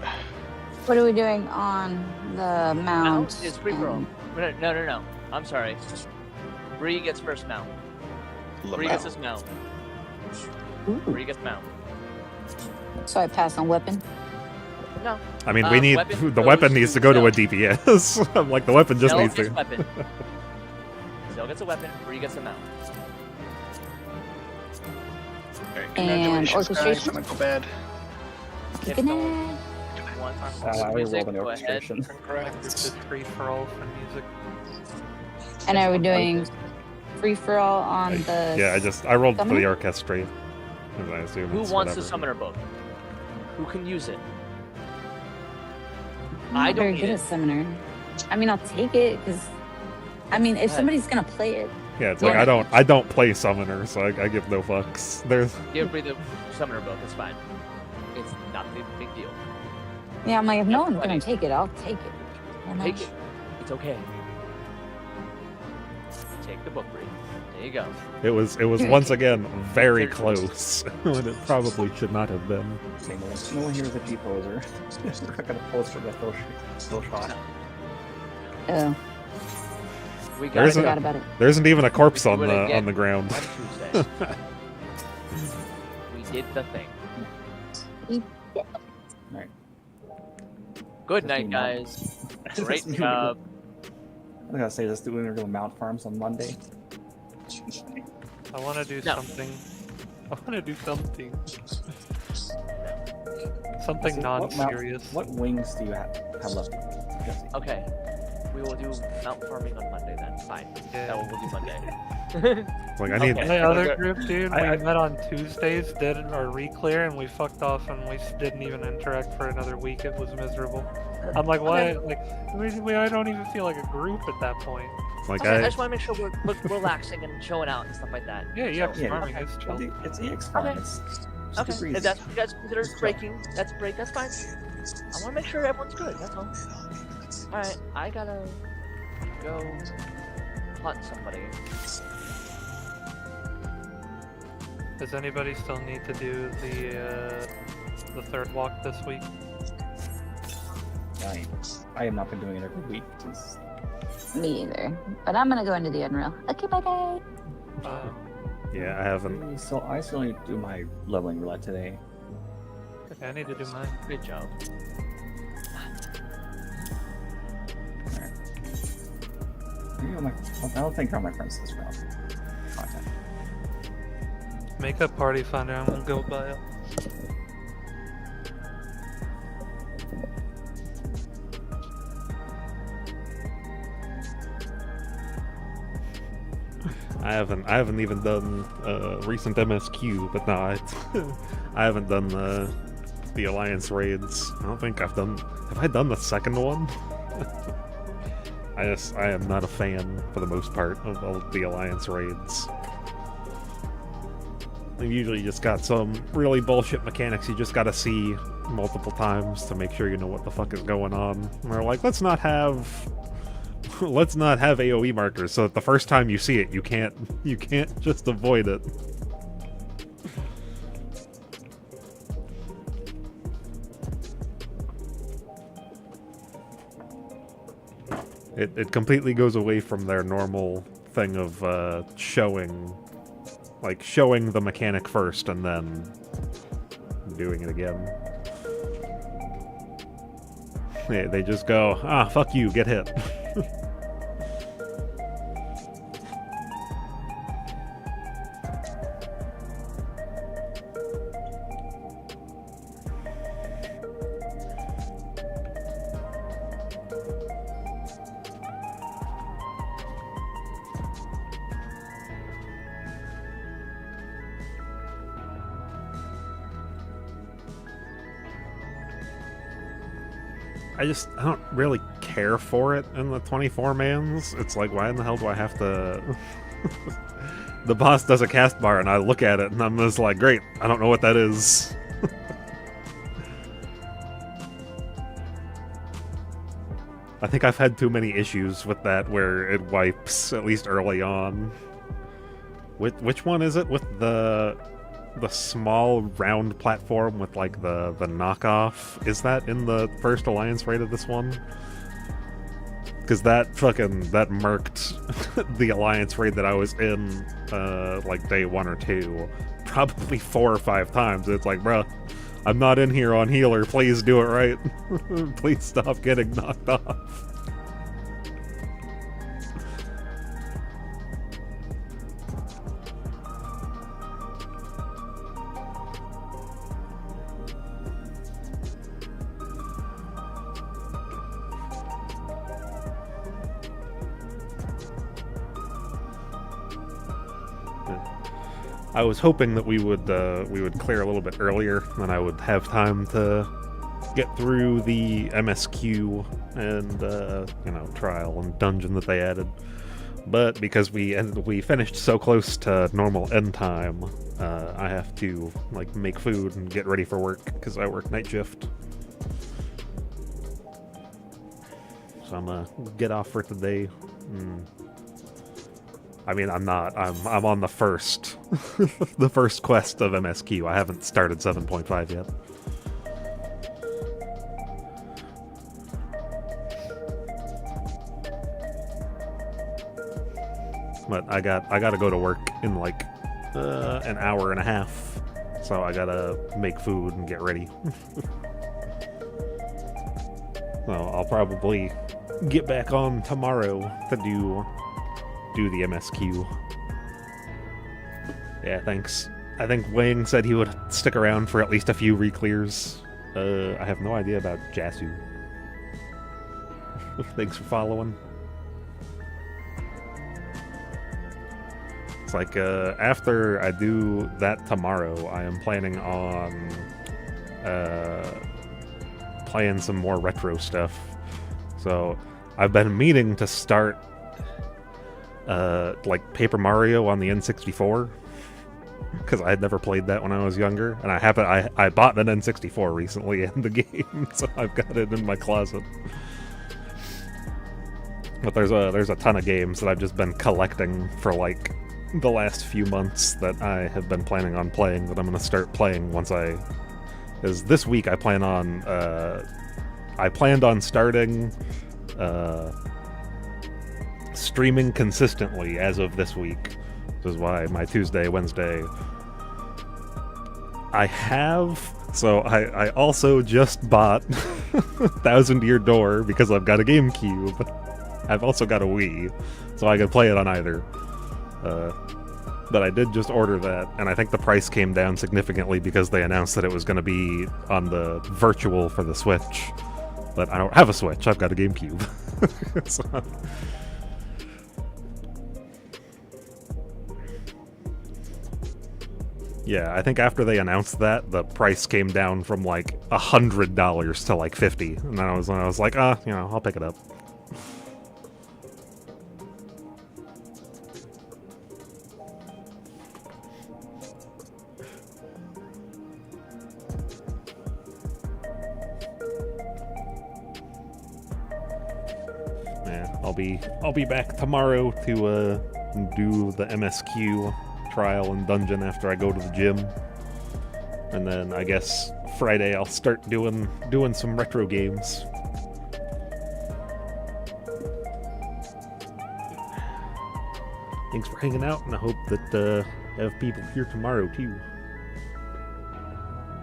What are we doing on the mount?
Mount is free for all.
and-
No. I'm sorry. Bree gets first mount. Bree gets his mount.
Ooh.
Bree gets mount.
So I pass on weapon.
No.
I mean, we need
weapon
the weapon
goes
needs
to
to go to a
Zell.
DPS. I'm like the weapon just
Zell
needs
gets
to.
weapon. Zell gets a weapon. Bree gets a mount.
Alright,
And
congratulations, guys.
orchestration?
I'm gonna go bed.
Good night.
I already
Music,
rolled an
go ahead.
orchestration.
Correct. This is free for all for music.
And are we doing free for all on the?
Yeah, I rolled for the
summoner?
orchestrate. As I assume
Who
it's
wants
whatever.
the summoner book? Who can use it?
I'm not
I don't
very
need
good
it.
at summoner. I mean, I'll take it because. I mean, if
ahead.
somebody's gonna play it,
Yeah, it's like
Yeah.
I don't play summoner, so I give no fucks. There's
Give Bree the summoner book. It's fine. It's not a big deal.
yeah, I'm like, if
Yeah,
no one's
plenty.
gonna take it, I'll take it. And
Take
then-
it. It's okay. Take the book, Bree. There you go.
it was once again very
There's-
close when it probably should not have been.
No one here is a G-poser. We're not gonna pose for the throw shot.
Oh,
We
There
got
isn't-
it.
forgot about it.
There isn't even a corpse
We
on
do it
the
again
on the ground.
on Tuesday. We did the thing.
Alright.
Good
Just
night,
do
guys. Great
Just do
job.
I gotta say, let's do little mount farms on Monday.
I want to do
No.
something. I want to do something. Something
Jesse, what mount-
non-serious.
What wings do you have left? Jesse?
Okay. We will do mount farming on Monday then. Fine.
Yeah.
That one we'll do Monday.
Like I need.
Okay.
The other group, dude, we
I-
met on Tuesdays, did our re-clear, and we fucked off, and we didn't even interact for another week. It was miserable. I'm like, why? Like, I don't even feel like a group at that point.
Like
Okay, I
I.
just want to make sure we're relaxing and chilling out and stuff like that.
Yeah, yeah,
So,
Yeah,
farming
okay.
is chill.
It's EX fine.
Okay.
It's just
Okay,
a breeze.
if that's what you guys consider
Just chill.
breaking, that's fine. I want to make sure everyone's good, that's all. Alright, I gotta go hunt somebody.
Does anybody still need to do the third walk this week?
I have not been doing it every week. Just,
Me either. But I'm gonna go into the Unreal. Okay, bye bye.
Yeah, I haven't.
so I still need to do my leveling roulette today.
Okay, I need to do mine.
Good job.
Maybe I don't think all my friends this round. Content.
Make a party finder. I'm gonna go buy it.
I haven't even done recent MSQ, but no, I haven't done the Alliance raids. I don't think I've done. Have I done the second one? I am not a fan for the most part of all the Alliance raids. They've usually just got some really bullshit mechanics you just gotta see multiple times to make sure you know what the fuck is going on. And they're like, let's not have AoE markers so that the first time you see it you can't just avoid it. It completely goes away from their normal thing of showing the mechanic first and then doing it again. They just go, fuck you, get hit. I don't really care for it in the 24-mans. It's like, why in the hell do I have to... The boss does a cast bar and I look at it and I'm just like, great, I don't know what that is. I think I've had too many issues with that where it wipes, at least early on. Which one is it with the small round platform with like the knockoff? Is that in the first Alliance raid of this one? Because that murked the Alliance raid that I was in like day 1 or 2 probably 4 or 5 times. It's like, bruh, I'm not in here on healer, please do it right. Please stop getting knocked off. I was hoping that we would clear a little bit earlier, and I would have time to get through the MSQ and trial and dungeon that they added. But because we finished so close to normal end time, I have to like make food and get ready for work because I work night shift. So I'm gonna get off for today. I mean, I'm not. I'm on the first, the first quest of MSQ. I haven't started 7.5 yet. But I gotta go to work in like an hour and a half, so I gotta make food and get ready. So I'll probably get back on tomorrow to do the MSQ. Yeah, thanks. I think Wang said he would stick around for at least a few re-clears. I have no idea about Jasu. Thanks for following. It's like after I do that tomorrow, I am planning on playing some more retro stuff. So I've been meaning to start like Paper Mario on the N64 because I had never played that when I was younger, and I bought an N64 recently in the game, so I've got it in my closet. But there's a ton of games that I've just been collecting for like the last few months that I have been planning on playing that I'm gonna start playing once because this week I planned on starting streaming consistently as of this week, which is why my Tuesday, Wednesday. I also just bought Thousand Year Door because I've got a GameCube. I've also got a Wii, so I could play it on either. But I did just order that, and I think the price came down significantly because they announced that it was going to be on the virtual for the Switch. But I don't have a Switch, I've got a GameCube. So. Yeah, I think after they announced that, the price came down from like $100 to like $50, and then I was like, I'll pick it up. Yeah, I'll be back tomorrow to do the MSQ trial and dungeon after I go to the gym, and then I guess Friday I'll start doing some retro games. Thanks for hanging out, and I hope that I have people here tomorrow too.